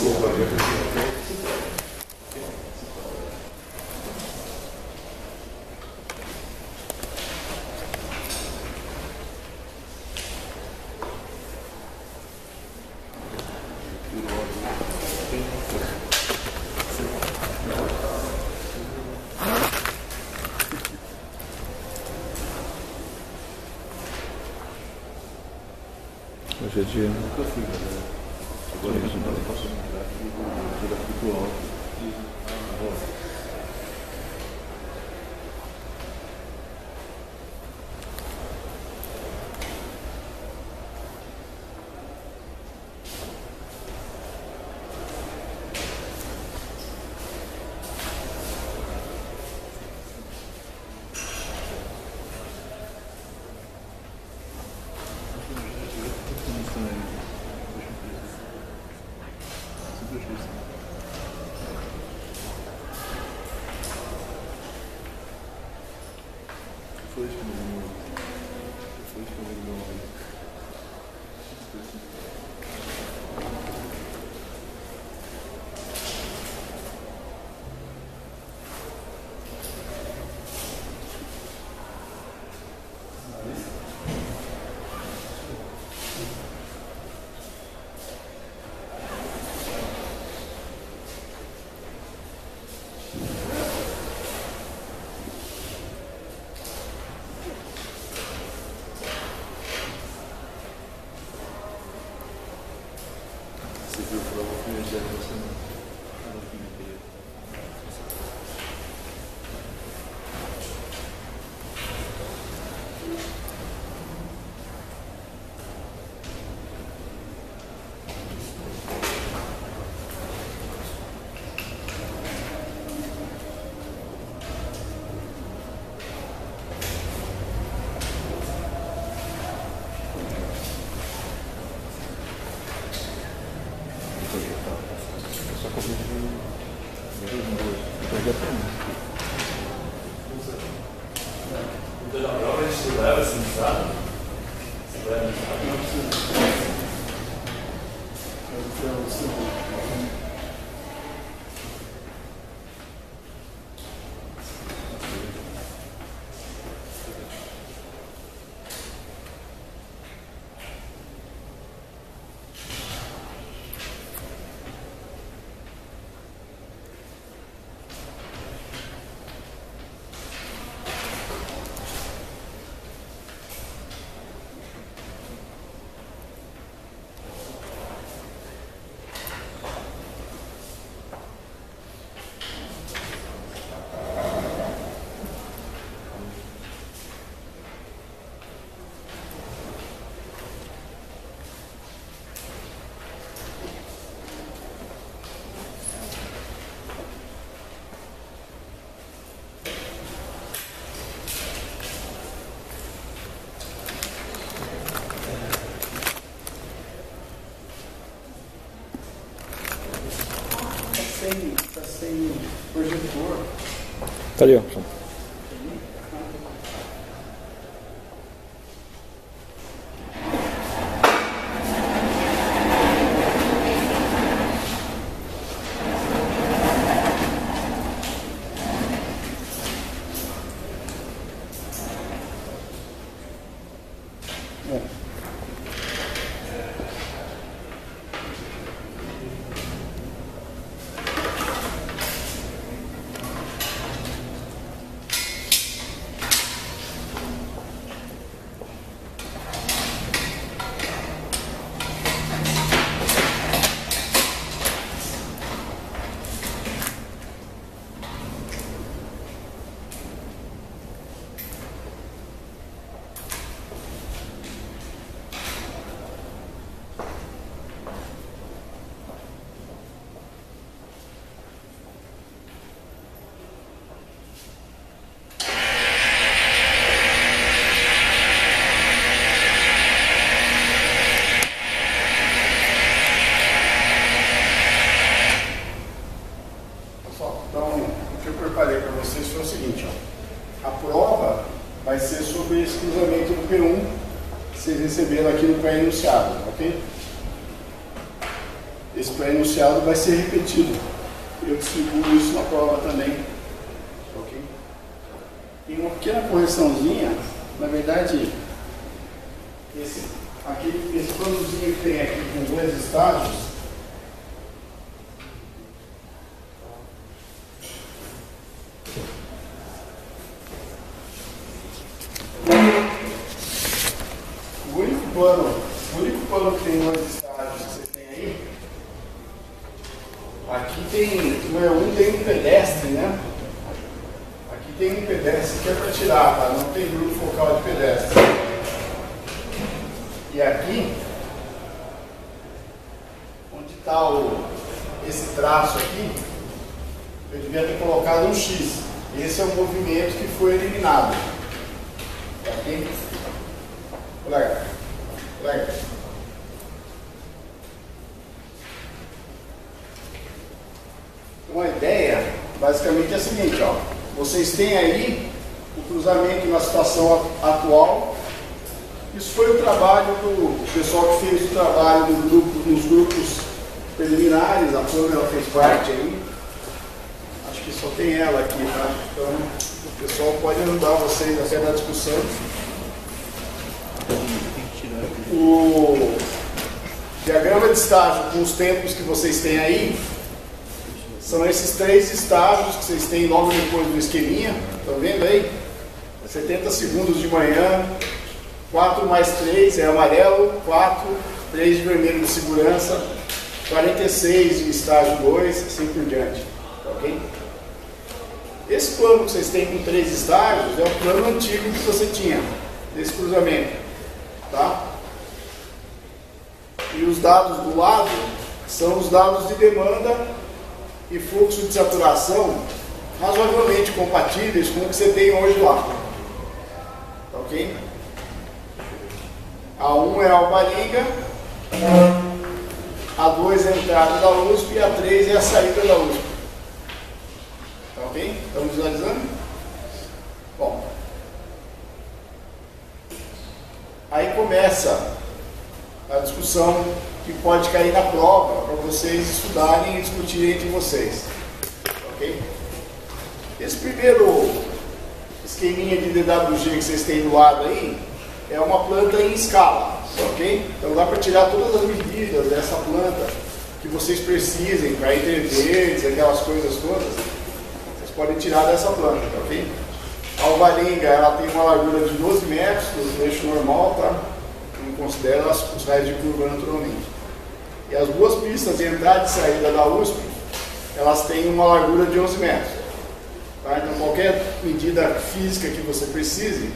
Hoje é dia. Nunca fui, né? Agora eu posso entrar aqui pro alto. Tá sem projetor. Tá ali, ó. Vocês receberam aqui no pré-enunciado, ok? Esse pré enunciado vai ser repetido. Eu distribuo isso na prova também. Ok? Tem uma pequena correçãozinha, na verdade, esse planozinho que tem aqui com 2 estágios, o único plano que tem 2 estágios que você tem aí, aqui tem um pedestre, né? Aqui tem um pedestre que é para tirar, tá? Não tem grupo focal de pedestre. E aqui, onde está esse traço aqui, eu devia ter colocado um X. Esse é o movimento que foi eliminado. Ok? Colega. Então a ideia basicamente é a seguinte, ó. Vocês têm aí o cruzamento na situação atual. Isso foi o trabalho do pessoal que fez o trabalho nos grupos preliminares. A Pamela fez parte aí. Acho que só tem ela aqui, tá? Então o pessoal pode ajudar vocês até na discussão. O diagrama de estágio com os tempos que vocês têm aí são esses 3 estágios que vocês têm logo depois do esqueminha. Estão vendo aí? 70 segundos de manhã, 4 mais 3 é amarelo, 4, 3 de vermelho de segurança, 46 de estágio 2, assim por diante. Ok? Esse plano que vocês têm com 3 estágios é o plano antigo que você tinha, desse cruzamento. Tá? E os dados do lado são os dados de demanda e fluxo de saturação razoavelmente compatíveis com o que você tem hoje lá. Tá ok? A 1 é a Alvarenga, a 2 é a entrada da USP e a 3 é a saída da USP. Tá ok? Estamos visualizando? Bom. Aí começa a discussão que pode cair na prova para vocês estudarem e discutirem entre vocês. Ok? Esse primeiro esqueminha de DWG que vocês têm do lado aí é uma planta em escala. Ok? Então dá para tirar todas as medidas dessa planta que vocês precisem para interverdes, aquelas coisas todas. Vocês podem tirar dessa planta, ok? A Alvarenga, ela tem uma largura de 12 metros, do eixo normal, tá? Não considera os raios de curva naturalmente. E as 2 pistas de entrada e saída da USP, elas têm uma largura de 11 metros. Tá? Então qualquer medida física que você precise,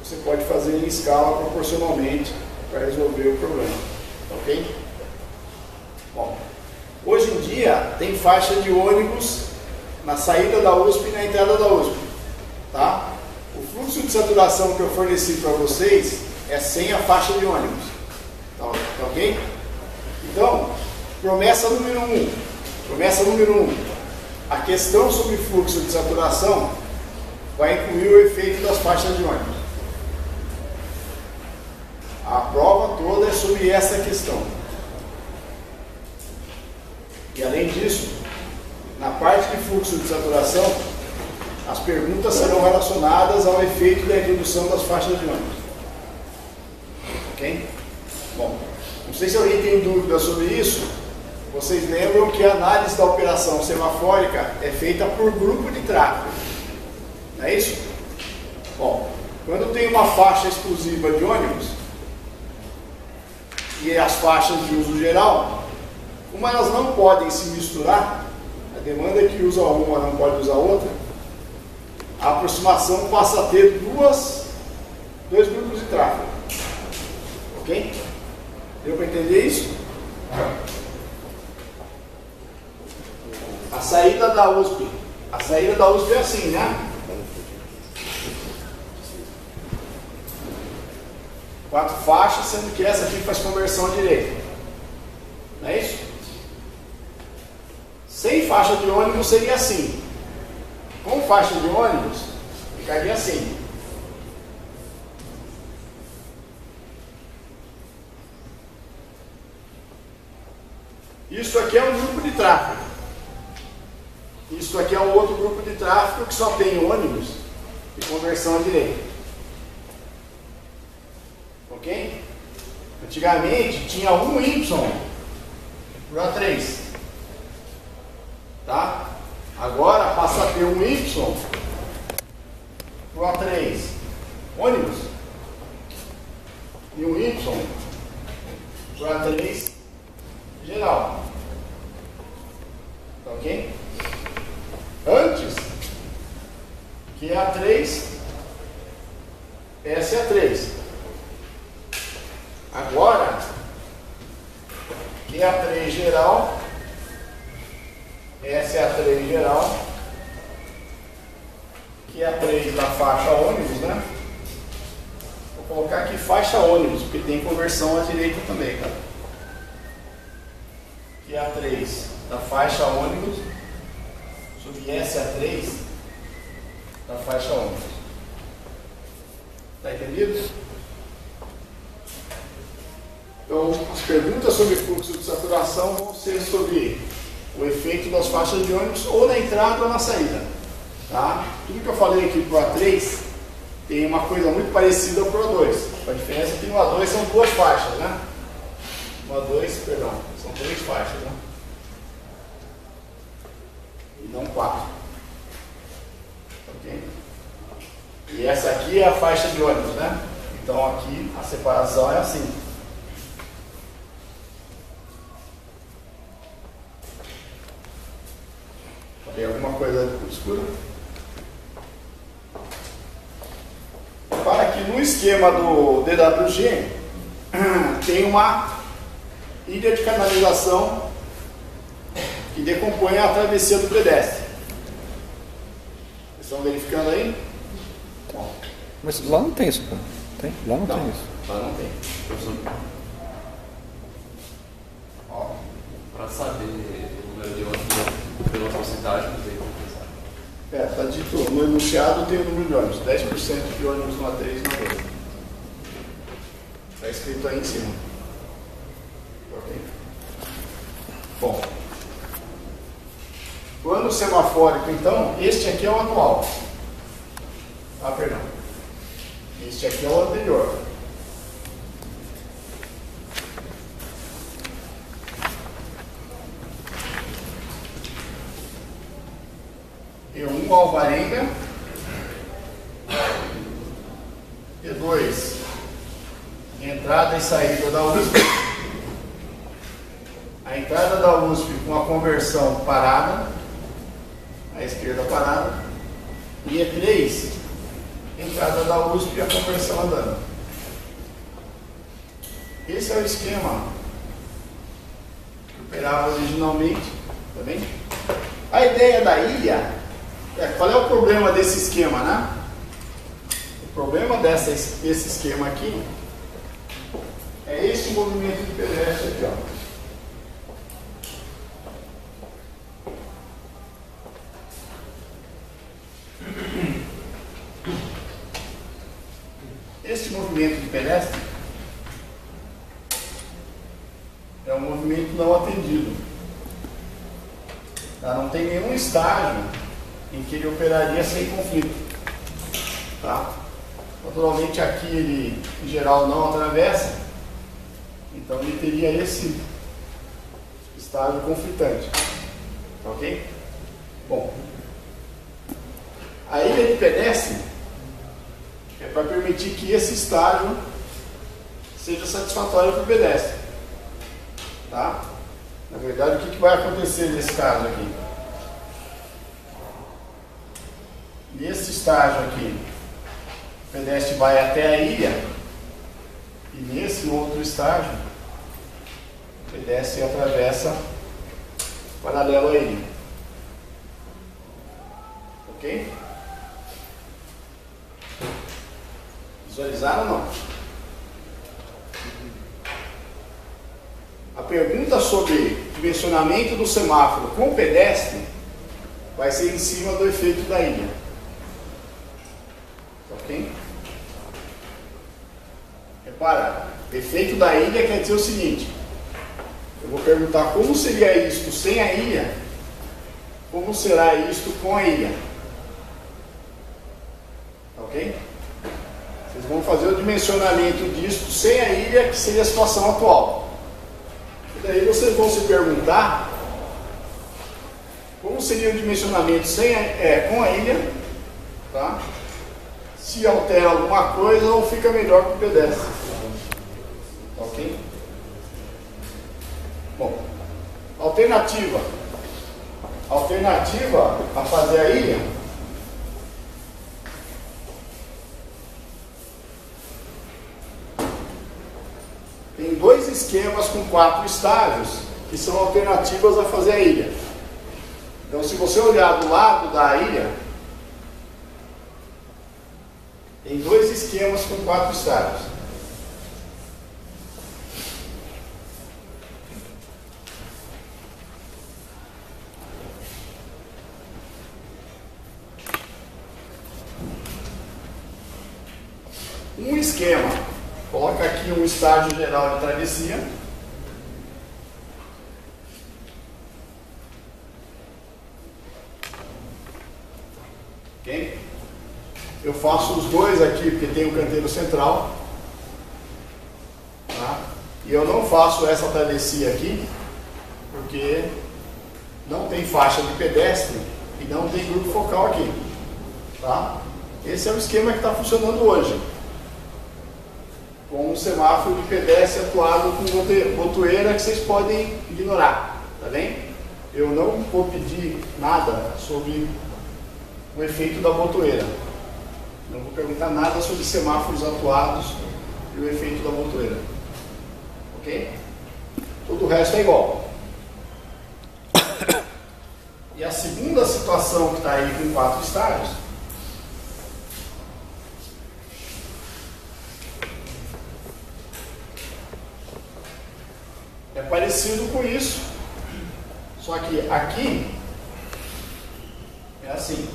você pode fazer em escala proporcionalmente para resolver o problema. Ok? Bom, hoje em dia tem faixa de ônibus na saída da USP e na entrada da USP. Tá? O fluxo de saturação que eu forneci para vocês é sem a faixa de ônibus. Tá ok? Então, promessa número 1. Promessa número 1. A questão sobre fluxo de saturação vai incluir o efeito das faixas de ônibus. A prova toda é sobre essa questão. E além disso, na parte de fluxo de saturação, as perguntas serão relacionadas ao efeito da redução das faixas de ônibus. Ok? Bom, não sei se alguém tem dúvida sobre isso. Vocês lembram que a análise da operação semafórica é feita por grupo de tráfego. Não é isso? Bom, quando tem uma faixa exclusiva de ônibus e as faixas de uso geral, como elas não podem se misturar, a demanda que usa uma não pode usar outra, a aproximação passa a ter dois grupos de tráfego. Ok? Deu para entender isso? A saída da USP. A saída da USP é assim, né? 4 faixas, sendo que essa aqui faz conversão à direita. Não é isso? Sem faixa de ônibus seria assim. Com faixa de ônibus, ficaria assim. Isso aqui é um grupo de tráfego. Isso aqui é um outro grupo de tráfego que só tem ônibus e conversão à direita. Ok? Antigamente tinha um Y por A3. Tá? Agora passa a ter um Y por A3 ônibus e um Y por A3 geral. Ok? Antes, que é A3, essa é A3. Agora, que é A3 geral, essa é A3 geral, que é A3 da faixa ônibus, né? Vou colocar aqui faixa ônibus, porque tem conversão à direita também, tá? Que é A3 da faixa ônibus sobre SA3 da faixa ônibus. Tá entendido? Então, as perguntas sobre fluxo de saturação vão ser sobre o efeito das faixas de ônibus ou na entrada ou na saída. Tá? Tudo que eu falei aqui para o A3 tem uma coisa muito parecida para o A2. A diferença é que no A2 são duas faixas, né? No A2, perdão, são três faixas, né? E não 4. Ok? E essa aqui é a faixa de ônibus, né? Então aqui a separação é assim. Tem alguma coisa escura? Para que no esquema do DWG tem uma ilha de canalização que decompõe a travessia do pedestre. Vocês estão verificando aí? Bom. Mas lá não tem isso, cara. Tem? Lá não tem isso. Lá não tem. Ó. Para saber o número de ônibus pela porcentagem do veículo. Está dito no enunciado tem o número de ônibus, 10% de ônibus no A3 e no A2. Está escrito aí em cima. Ok? Bom. O ano semafórico, então, este aqui é o atual. Ah, perdão. Este aqui é o anterior. E1 Alvarenga, E2 entrada e saída da USP, a entrada da USP com a conversão parada, à esquerda parada, e E3 entrada da USP e a conversão andando. Esse é o esquema que operava originalmente, tá bem? A ideia da ilha, qual é o problema desse esquema, né? O problema desse esquema aqui é esse movimento de pedestre aqui, ó. Este movimento de pedestre é um movimento não atendido. Tá? Não tem nenhum estágio em que ele operaria sem conflito. Tá? Naturalmente aqui ele, em geral, não atravessa, então ele teria esse estágio conflitante. Ok? Bom, a ilha de pedestre é para permitir que esse estágio seja satisfatório para o pedestre. Tá? Na verdade, o que vai acontecer nesse caso aqui? Nesse estágio aqui, o pedestre vai até a ilha, e nesse outro estágio, o pedestre atravessa paralelo à ilha. Ok? Visualizaram ou não? A pergunta sobre dimensionamento do semáforo com o pedestre vai ser em cima do efeito da ilha. Ok? Repara, efeito da ilha quer dizer o seguinte: eu Eu vou perguntar como seria isto sem a ilha, como será isto com a ilha. Ok? Vocês vão fazer o dimensionamento disto sem a ilha, que seria a situação atual. E daí vocês vão se perguntar como seria o dimensionamento com a ilha, tá? Se altera alguma coisa ou fica melhor para o pedestre. Ok? Bom, alternativa a fazer a ilha tem dois esquemas com 4 estágios que são alternativas a fazer a ilha. Então, se você olhar do lado da ilha, tem 2 esquemas com 4 estágios. Um esquema, coloca aqui um estágio geral de travessia. Ok? Eu faço os dois aqui porque tem o canteiro central. Tá? E eu não faço essa travessia aqui porque não tem faixa de pedestre e não tem grupo focal aqui. Tá? Esse é o esquema que está funcionando hoje, com um semáforo de pedestre atuado com botoeira que vocês podem ignorar, tá bem? Eu não vou pedir nada sobre o efeito da botoeira. Não vou perguntar nada sobre semáforos atuados e o efeito da botoeira. Ok? Todo o resto é igual. E a segunda situação que está aí com 4 estágios é parecido com isso, só que aqui é assim.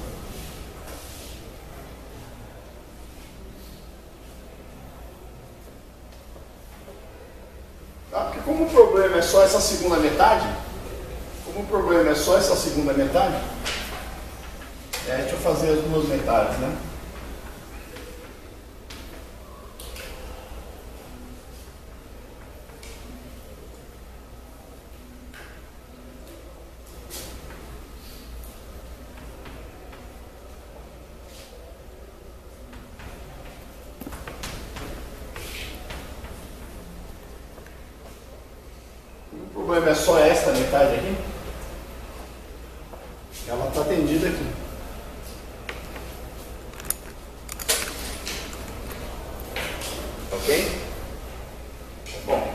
Tá? Porque como o problema é só essa segunda metade, deixa eu fazer as duas metades, né? O problema é só esta metade aqui. Ela está tendida aqui. Ok? Bom.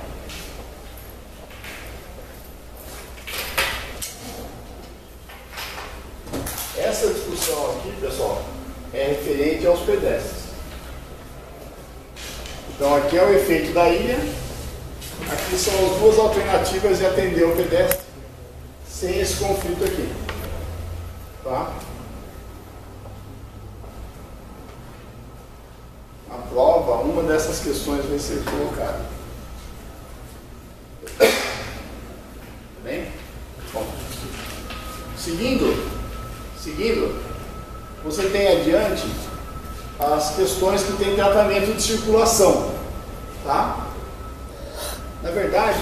Essa discussão aqui, pessoal, é referente aos pedestres. Então aqui é o efeito da ilha. Aqui são as duas alternativas de atender o pedestre sem esse conflito aqui. Tá? A prova, uma dessas questões vai ser colocada. Tá bem? Bom. Seguindo, você tem adiante as questões que tem tratamento de circulação. Tá? Na verdade,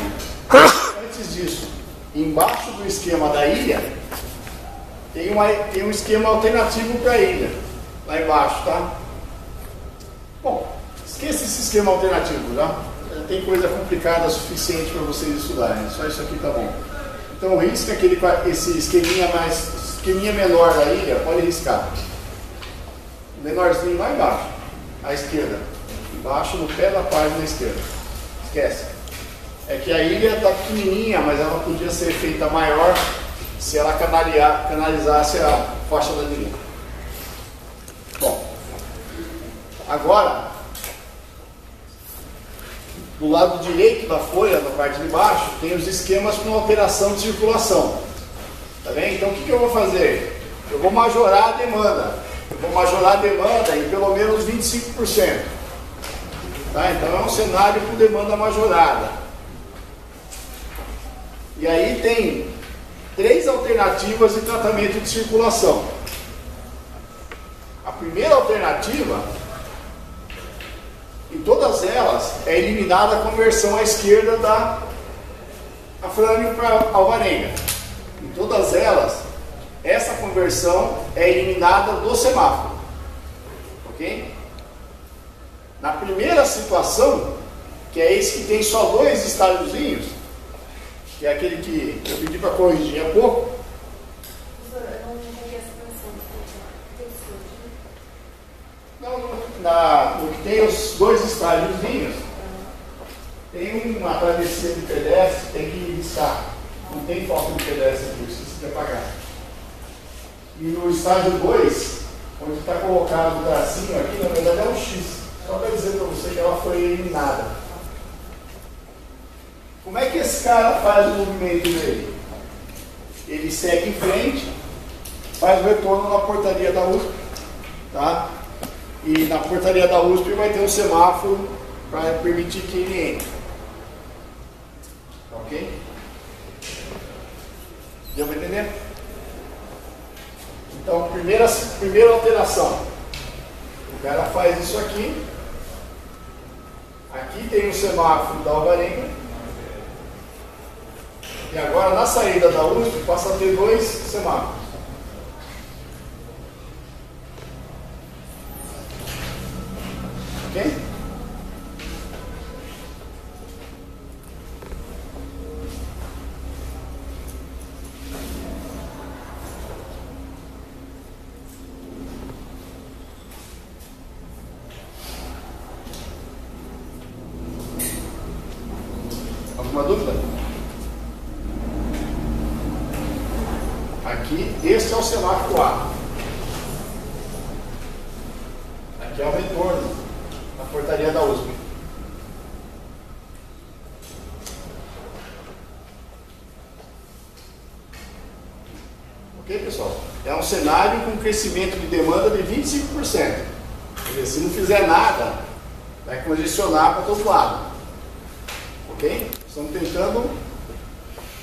antes disso, embaixo do esquema da ilha, tem um esquema alternativo para a ilha, lá embaixo, tá? Bom, esqueça esse esquema alternativo, tá? Tem coisa complicada suficiente para vocês estudarem, só isso aqui tá bom. Então risca esse esqueminha menor da ilha, pode riscar. O menorzinho lá embaixo, à esquerda, embaixo no pé da página esquerda. Esquece. É que a ilha está pequenininha, mas ela podia ser feita maior se ela canalizasse a faixa da direita. Bom, agora, do lado direito da folha, na parte de baixo, tem os esquemas com alteração de circulação. Tá bem? Então o que eu vou fazer? Eu vou majorar a demanda. Eu vou majorar a demanda em pelo menos 25%. Tá? Então é um cenário com demanda majorada. E aí tem 3 alternativas de tratamento de circulação. A primeira alternativa, em todas elas, é eliminada a conversão à esquerda da afrânio para alvarenga. Em todas elas, essa conversão é eliminada do semáforo. Ok? Na primeira situação, que é esse que tem só 2 estáliozinhos, que é aquele que eu pedi para corrigir há pouco. Professor, eu não entendi essa versão. No que tem os 2 estáliozinhos, tem uma travessia de pedestre, tem que riscar. Não tem falta de pedestre aqui, isso você quer pagar. E no estágio 2, onde está colocado o tracinho aqui, na verdade é um X. Só para dizer para você que ela foi eliminada. Como é que esse cara faz o movimento dele? Ele segue em frente, faz o retorno na portaria da USP. Tá? E na portaria da USP vai ter um semáforo para permitir que ele entre. Ok? Deu para entender? Então, primeira alteração. O cara faz isso aqui. Aqui tem o semáforo da alvarenga. E agora na saída da USP passa a ter 2 semáforos. Ok? Alguma dúvida? Aqui, este é o semáforo A. Aqui é o retorno na portaria da USP. Ok, pessoal? É um cenário com crescimento de demanda de 25%. Quer dizer, se não fizer nada, vai congestionar para todo lado. Ok? Estamos tentando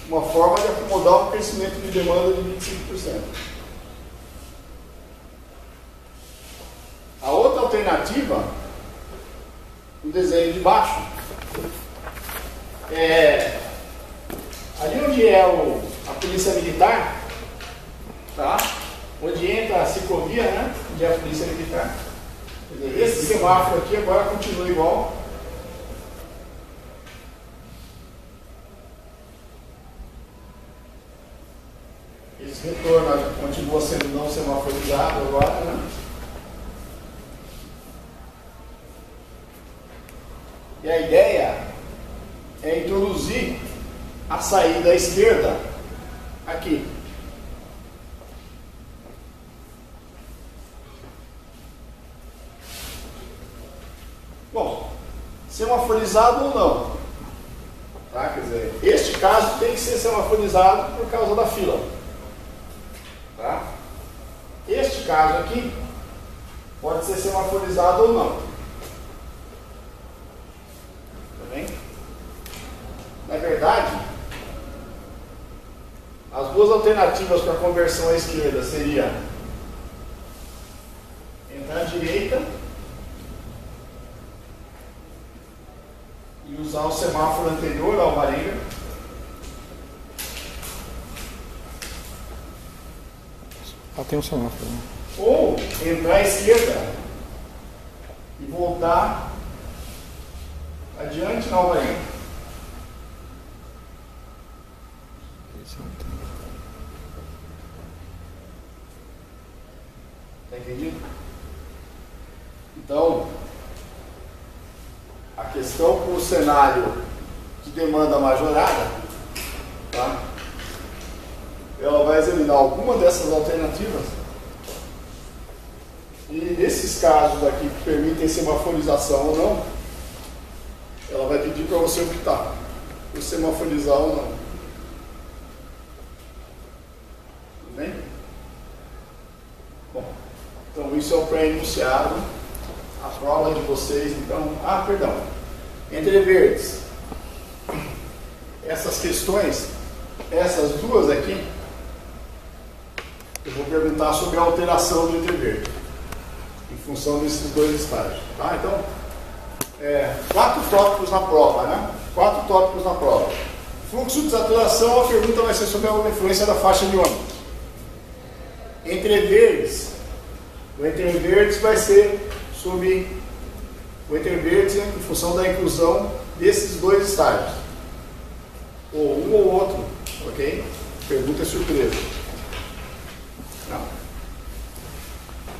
uma forma de acomodar um crescimento de demanda de 25%. A outra alternativa, o desenho de baixo, é ali onde é a polícia militar, tá? Onde entra a ciclovia, né? Onde é a polícia militar. Quer dizer, esse semáforo aqui agora continua igual. Esse retorno continua sendo não semaforizado agora, né? E a ideia é introduzir a saída à esquerda aqui. Bom, semaforizado ou não? Tá? Quer dizer, este caso tem que ser semaforizado por causa da fila. Tá? Este caso aqui pode ser semaforizado ou não. Tá bem? Na verdade, as 2 alternativas para conversão à esquerda seria entrar à direita e usar o semáforo anterior ao alvarenga. Tem um semáforo. Né? Ou entrar à esquerda e voltar adiante na alvarenga. Está entendido? Então, a questão com o cenário de demanda majorada, tá? Ela vai examinar alguma dessas alternativas e nesses casos aqui que permitem semaforização ou não, ela vai pedir para você optar por semaforizar ou não. Tudo bem? Bom, então isso é o pré-enunciado, a prova de vocês. Então, perdão, entre verdes, essas questões essas duas aqui, eu vou perguntar sobre a alteração do entreverde, em função desses dois estágios. Tá? Então, 4 tópicos na prova, né? 4 tópicos na prova. Fluxo de saturação, a pergunta vai ser sobre a influência da faixa de ônibus. Entreverdes, o entreverdes vai ser sobre o entreverdes em função da inclusão desses dois estágios. Ou um ou outro, ok? Pergunta é surpresa. Não.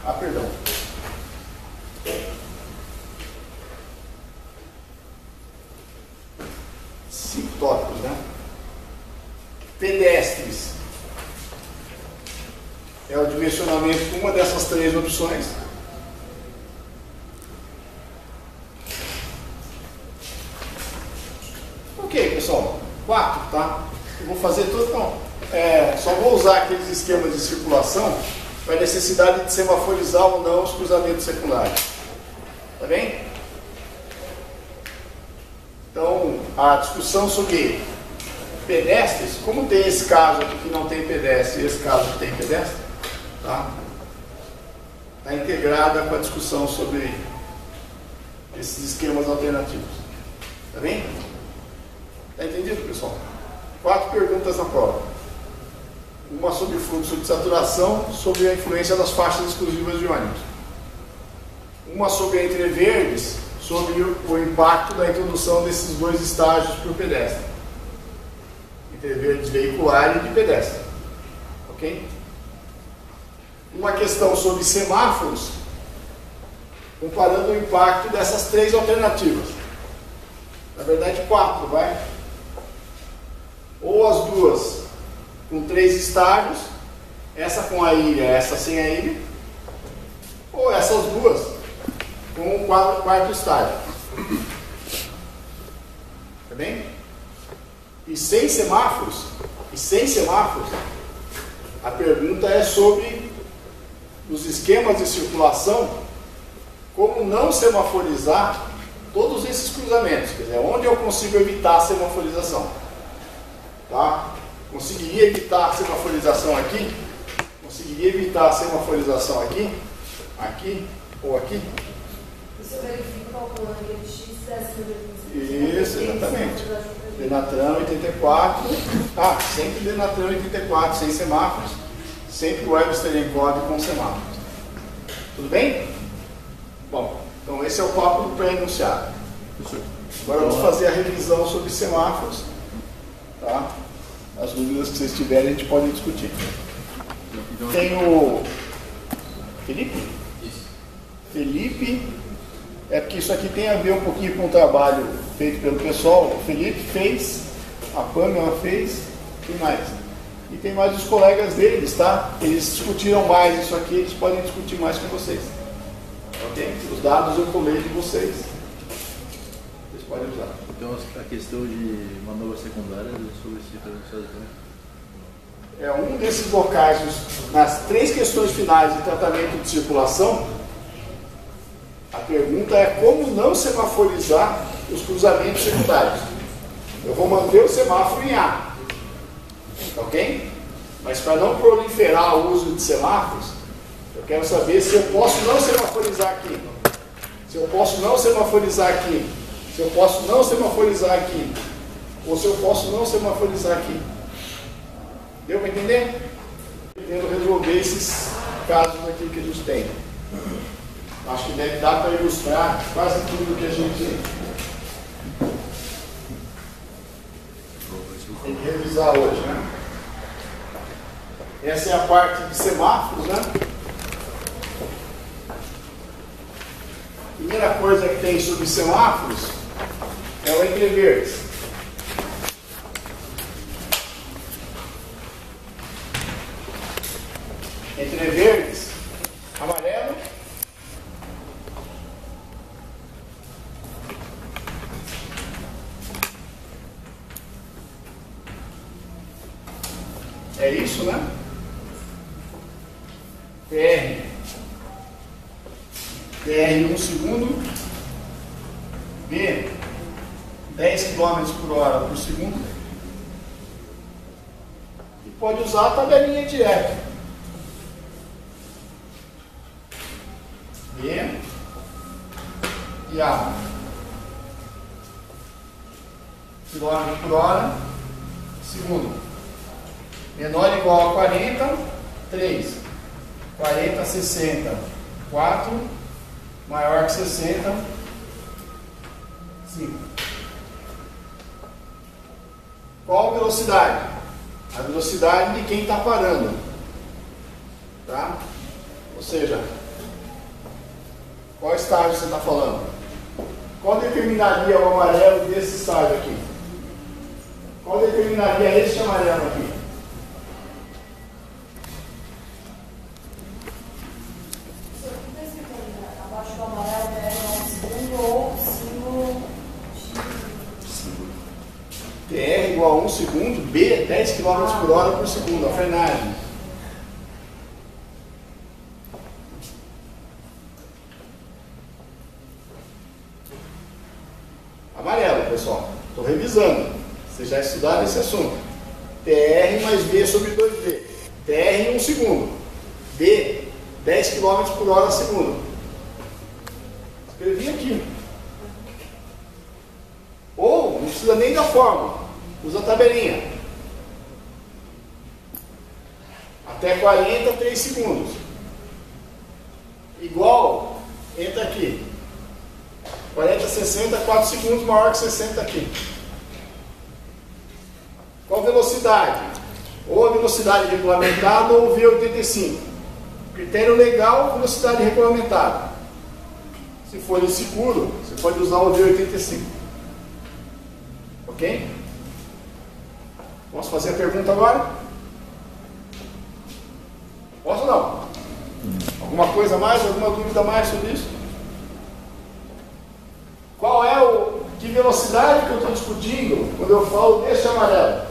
Ah, perdão. Cinco tópicos, né? Pedestres. É o dimensionamento com uma dessas 3 opções. Ok, pessoal. 4, tá? Eu vou fazer tudo. Não. Só vou usar aqueles esquemas de circulação para a necessidade de semaforizar ou não os cruzamentos secundários. Tá bem? Então, a discussão sobre pedestres, como tem esse caso aqui que não tem pedestre e esse caso que tem pedestre, tá? Está integrada com a discussão sobre esses esquemas alternativos. Tá bem? Está entendido, pessoal? 4 perguntas na prova. Uma sobre fluxo de saturação, sobre a influência das faixas exclusivas de ônibus. Uma sobre entreverdes, sobre o impacto da introdução desses dois estágios para o pedestre. Entreverdes veicular e de pedestre. Ok? Uma questão sobre semáforos, comparando o impacto dessas 3 alternativas. Na verdade, 4, vai? Ou as duas com 3 estágios, essa com a ilha, essa sem a ilha, ou essas duas com o quarto estágio. Tá bem? E sem semáforos, a pergunta é sobre os esquemas de circulação, como não semaforizar todos esses cruzamentos, quer dizer, onde eu consigo evitar a semaforização. Tá? Conseguiria evitar a semaforização aqui? Conseguiria evitar a semaforização aqui? Aqui ou aqui? Isso verifica calculando aquele X acima de 25. Isso, exatamente. Denatran 84. Sempre Denatran 84, sem semáforos. Sempre Webster encode com semáforos. Tudo bem? Bom, então esse é o papo do pré-enunciado. Agora eu vou fazer a revisão sobre semáforos. Tá? As dúvidas que vocês tiverem a gente pode discutir. Tem o Felipe? Isso. Felipe, é porque isso aqui tem a ver um pouquinho com o trabalho feito pelo pessoal. O Felipe fez, a Pamela fez, e mais. E tem mais os colegas deles, tá? Eles discutiram mais isso aqui, eles podem discutir mais com vocês. Ok? Os dados eu tomei de vocês. Vocês podem usar. Então a questão de manobra secundária sobre esse diferencial também? É um desses locais, nas 3 questões finais de tratamento de circulação, a pergunta é como não semaforizar os cruzamentos secundários. Eu vou manter o semáforo em A, ok? Mas para não proliferar o uso de semáforos, eu quero saber se eu posso não semaforizar aqui, se eu posso não semaforizar aqui, se eu posso não semaforizar aqui, ou se eu posso não semaforizar aqui. Deu para entender? Tentando resolver esses casos aqui que a gente tem. Acho que deve dar para ilustrar quase tudo que a gente tem que revisar hoje, né? Essa é a parte de semáforos, né? Primeira coisa que tem sobre semáforos é o entreverdes. Entreverdes, amarelo, é isso, né? PR 1 segundo, B 10 km por hora por segundo, pode usar a tabelinha direto. B e A. Quilômetro por hora, segundo. Menor ou igual a 40, 3. 40 a 60, 4. Maior que 60, 5. Qual a velocidade? A velocidade de quem está parando. Tá? Ou seja, qual estágio você está falando? Qual determinaria o amarelo desse estágio aqui? Qual determinaria este amarelo aqui? Abaixo do amarelo é 1 segundo ou símbolo TR igual a 1 segundo, B 10 km por hora por segundo, a frenagem. Amarelo, pessoal. Estou revisando. Vocês já estudaram esse assunto. TR mais B sobre 2B. TR em 1 segundo. B 10 km por hora segundo. Escrevi aqui. Ou, não precisa nem da fórmula. Usa a tabelinha. Até 40, 3 segundos. Igual, entra aqui. 40, 60, 4 segundos maior que 60 aqui. Qual velocidade? Ou a velocidade regulamentada ou o V85. Critério legal, velocidade regulamentada. Se for inseguro, você pode usar o V85. Ok? Posso fazer a pergunta agora? Posso ou não? Alguma coisa mais? Alguma dúvida mais sobre isso? Qual é que velocidade que eu estou discutindo quando eu falo deste amarelo?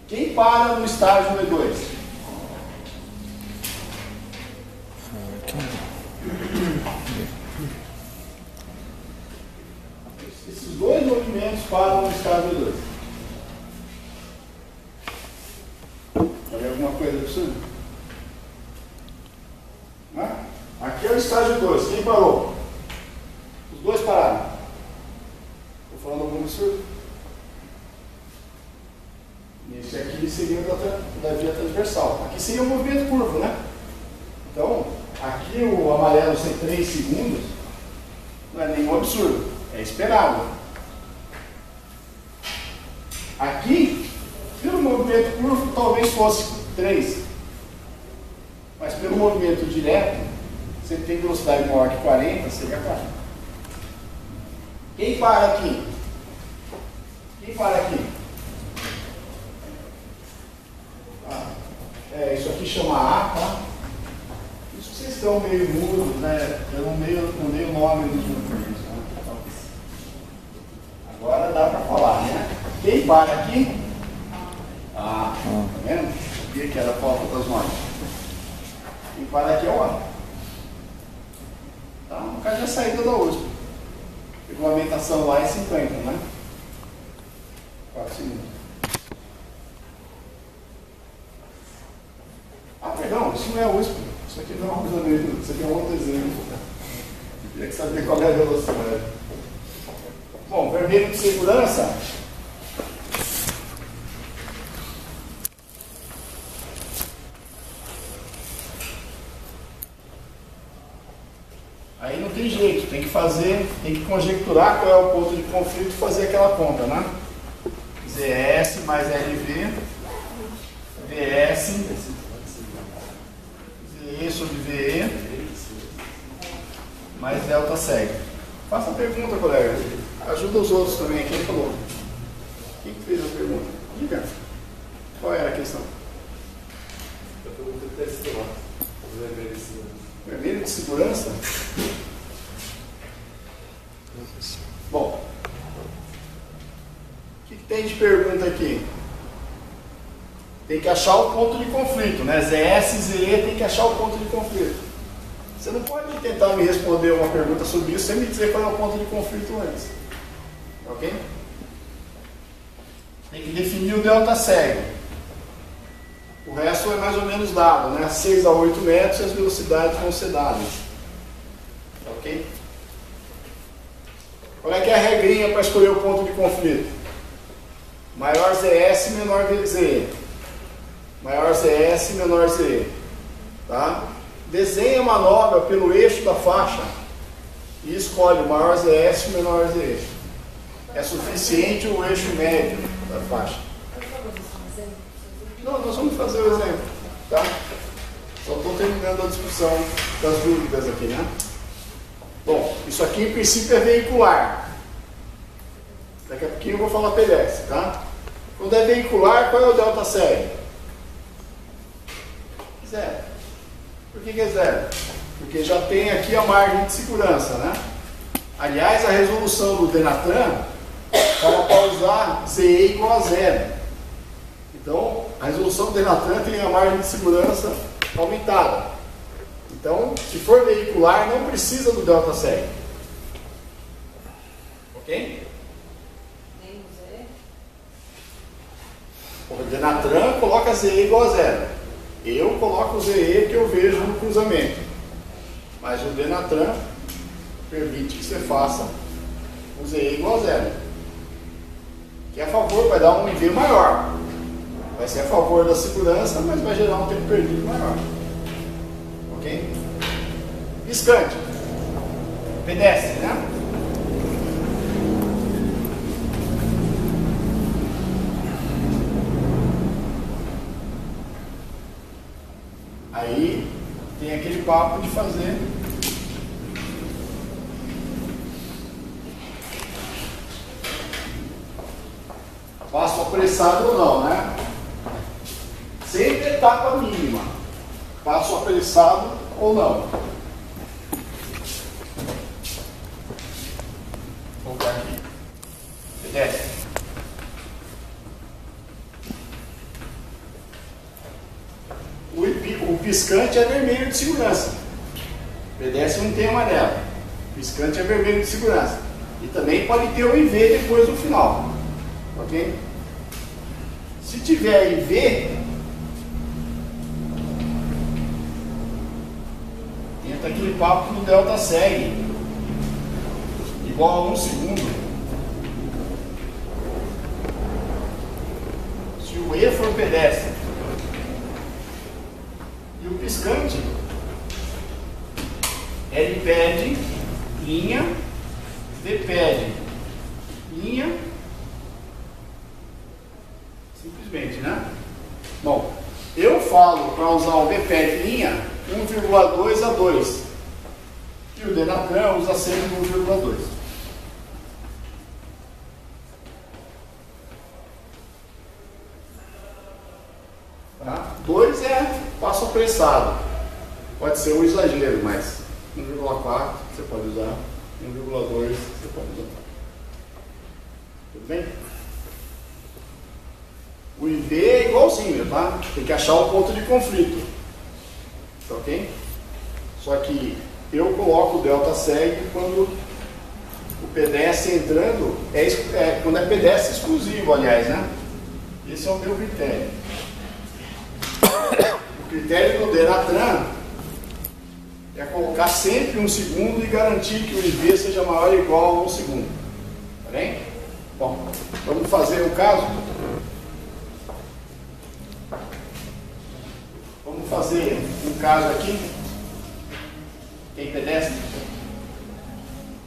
Quem para no estágio 1 e 2? Esses dois movimentos param no estágio 2. Tem alguma coisa absurda? Aqui é o estágio 2. Quem parou? Os dois pararam. Estou falando algum absurdo? Esse aqui seria o da via transversal. Aqui seria o movimento curvo, né? Então, aqui o amarelo ser 3 segundos não é nenhum absurdo. É esperável. Aqui, pelo movimento curvo, talvez fosse 3. Mas pelo movimento direto, você tem velocidade maior que 40, seria 4. Quem para aqui? Quem para aqui? Isso aqui chama A, tá? Isso que vocês estão meio mudos, né? Eu não dei o nome dos movimentos. Né? Agora dá para falar, né? Quem para aqui? Tá vendo? Sabia que era falta das notas. Quem para aqui é o A. Tá? No caso da saída da USP. Regulamentação lá é 50, né? 4 segundos. Perdão, isso não é USP. Isso aqui não é uma coisa mesmo. Isso aqui é um outro exemplo. Teria que saber qual é a velocidade. Bom, vermelho de segurança. Aí não tem jeito, tem que conjecturar qual é o ponto de conflito e fazer aquela conta, né? ZS mais LV, VS, VE sobre VE, mais delta seg. Faça a pergunta, colega. Ajuda os outros também. Quem falou? Quem fez a pergunta? Diga. Qual era a questão? A pergunta é teste Vermelho de segurança? Bom, o que tem de pergunta aqui? Tem que achar o ponto de conflito, né? ZS e ZE tem que achar o ponto de conflito. Você não pode tentar me responder uma pergunta sobre isso sem me dizer qual é o ponto de conflito antes. Ok? Tem que definir o delta seg. O resto é mais ou menos dado, né? 6 a 8 metros e as velocidades vão ser dadas. Ok? Qual é que é a regrinha para escolher o ponto de conflito? Maior ZS, menor ZE. Maior ZS, menor ZE. Tá? Desenha a manobra pelo eixo da faixa e escolhe o maior ZS e o menor ZE. É suficiente o eixo médio da faixa. Não, nós vamos fazer o exemplo. Tá? Só estou terminando a discussão das dúvidas aqui, né? Bom, isso aqui em princípio é veicular. Daqui a pouquinho eu vou falar pedestre, tá? Quando é veicular, qual é o delta seg? Zero. Por que é zero? Porque já tem aqui a margem de segurança, né? Aliás, a resolução do Denatran fala para usar ZE igual a zero. Então, a resolução do Denatran tem a margem de segurança aumentada. Então, se for veicular, não precisa do delta seg. Ok? Nem o ZE? O Denatran coloca ZE igual a zero. Eu coloco o ZE que eu vejo no cruzamento. Mas o Denatran permite que você faça o ZE igual a zero. Que é a favor, vai dar um IV maior. Vai ser a favor da segurança, mas vai gerar um tempo perdido maior. Ok? Piscante. Pedestre, né? Aí tem aquele papo de fazer passo apressado ou não, né? Sempre etapa mínima. Passo apressado ou não. Vou colocar aqui. Pedestre. O piscante é vermelho de segurança. O pedestre não tem amarelo. O piscante é vermelho de segurança. E também pode ter o IV depois no final. Ok? Se tiver IV, entra aquele papo no delta seg igual a 1 segundo. Se o E for pedestre e o piscante, L pede, linha, V pede, linha, simplesmente, né? Bom, eu falo para usar o V pede linha 1,2 a 2 e o Denatran usa sempre 1,2. Tá? 2 é passo apressado. Pode ser um exagero, mas 1,4 você pode usar, 1,2 você pode usar. Tudo bem? O IV é igualzinho, tá? Tem que achar o ponto de conflito. Tá ok? Só que eu coloco o delta seg quando o pedestre entrando, quando é pedestre exclusivo, aliás, né? Esse é o meu critério. O critério do Denatran é colocar sempre 1 segundo e garantir que o IV seja maior ou igual a 1 segundo. Tá bem? Bom, vamos fazer um caso. Vamos fazer um caso aqui. Tem pedestre?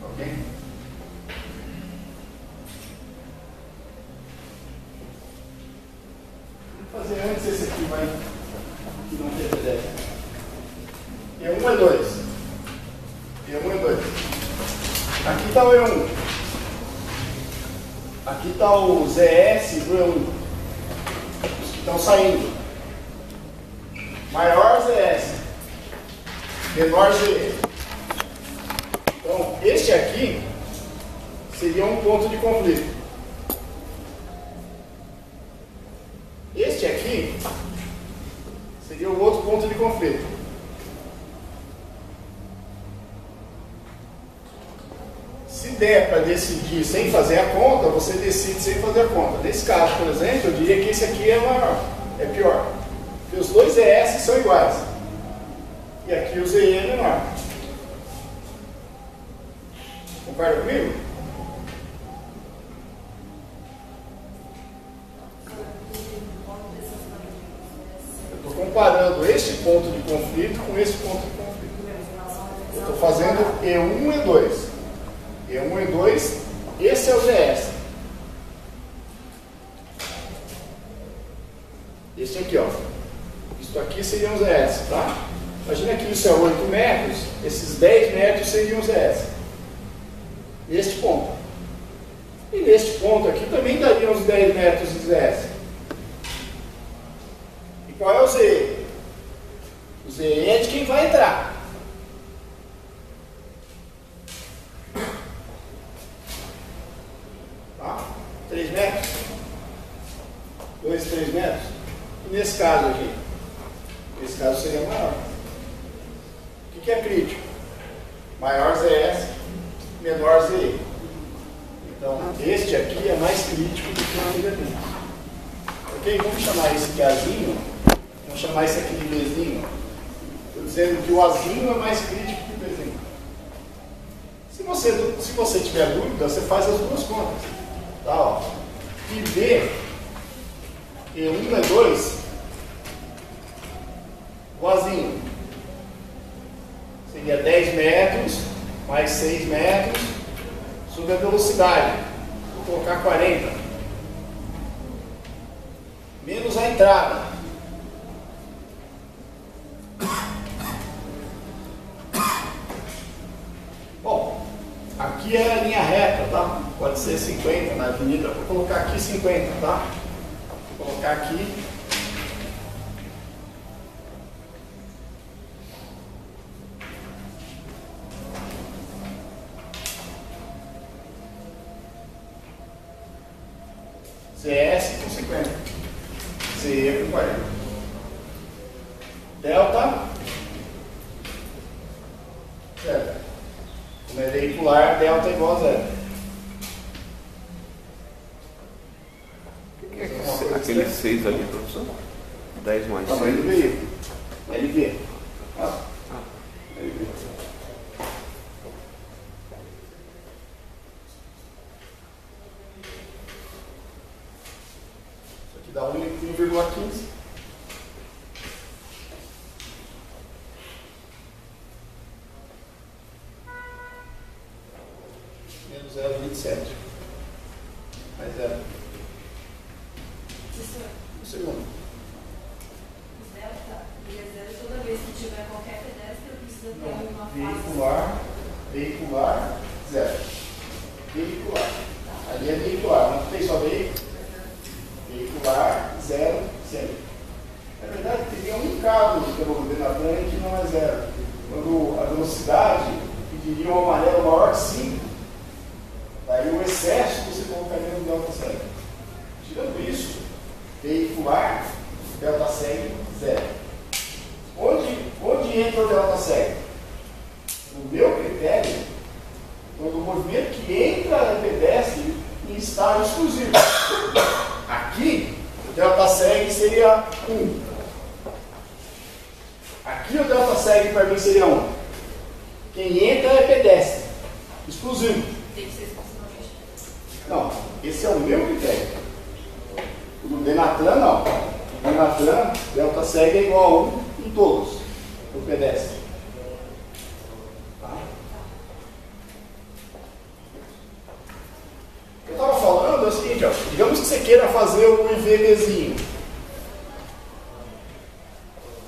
Ok? Vamos fazer antes esse aqui, vai. Que não tem pedestre. E1 é 2. E1 é 2. Aqui está o E1. Aqui está o ZS do E1. Os que estão saindo. Maior ZS. Menor ZE. Então, este aqui seria um ponto de conflito. Este aqui seria o outro ponto de conflito. der para decidir sem fazer a conta, você decide sem fazer a conta. Nesse caso, por exemplo, eu diria que esse aqui é maior, é pior. Porque os dois ES são iguais. E aqui o ZE é menor. Concorda comigo? Eu estou comparando este ponto de conflito com esse ponto de conflito. Eu estou fazendo E1 e E2. E1 e E2, esse é o GS. Este aqui, ó. Isso aqui seria um ZS, tá? Imagina que isso é 8 metros, esses 10 metros seriam os ZS. Neste ponto. E neste ponto aqui também daria uns 10 metros de ZS. E qual é o ZE? O ZE é de quem vai entrar. Tá? 3 metros? 2, 3 metros? E nesse caso aqui? Nesse caso seria maior. O que é crítico? Maior ZS, menor ZE. Então, este aqui é mais crítico do que aquele ali. Ok? Vamos chamar esse aqui Azinho. Vamos chamar esse aqui de Bzinho. Estou dizendo que o Azinho é mais crítico que o Bzinho. Se você tiver dúvida, você faz as duas contas. Tá, ó. E B, E1 é 2, o Azinho seria 10 metros mais 6 metros sobre a velocidade. Vou colocar 40. Menos a entrada. Bom, aqui é a linha reta, tá? Pode ser 50 na avenida. Vou colocar aqui 50, tá? Vou colocar aqui. CS com 50. ZE com 40. Delta. Zero. Como é veicular, delta é igual a zero. Aquele 6 ali, professor? 10 mais 6. Tamanho do veículo. LV. LV. Isso aqui dá 1,15. Menos 0,27. Mais 0. Um segundo. Delta e zero toda vez que tiver qualquer pedestre, precisa ter uma Veicular, veicular, zero. Veicular. Ali é veicular, não tem só veículo. Veicular, zero, sempre. Na verdade, teria um carro pelo Denatran que não é zero. Quando a velocidade pediria um amarelo maior que 5, daí o excesso você colocaria no delta seg. Tirando isso, veicular, delta seg, zero. Onde entra o delta seg? No meu critério, quando o movimento que entra é pedestre em estado exclusivo. Aqui, o delta seg seria 1. Aqui o delta seg para mim seria 1. Quem entra é pedestre, exclusivo. Tem que ser exclusivamente. Não, esse é o meu critério. O do Denatran não. O Denatran, delta seg é igual a 1 em todos, o pedestre. Tá? O que eu estava falando é o seguinte, ó, digamos que você queira fazer o IVBzinho.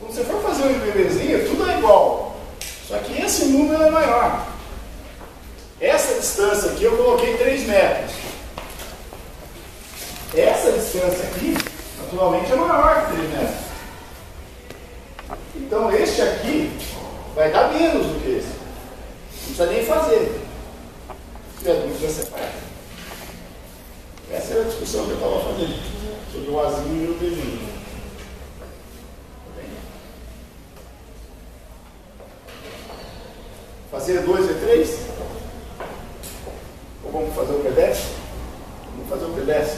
Quando você for fazer o IVBzinho, tudo é igual. Só que esse número é maior. Essa distância aqui eu coloquei 3 metros. Essa distância aqui, naturalmente, é maior que 3 metros. Então, este aqui vai dar menos do que esse. Não precisa nem fazer. Se tiver dúvida, você faz. Essa é a discussão que eu estava fazendo sobre o Azinho e o Bzinho. Fazer 2 e 3?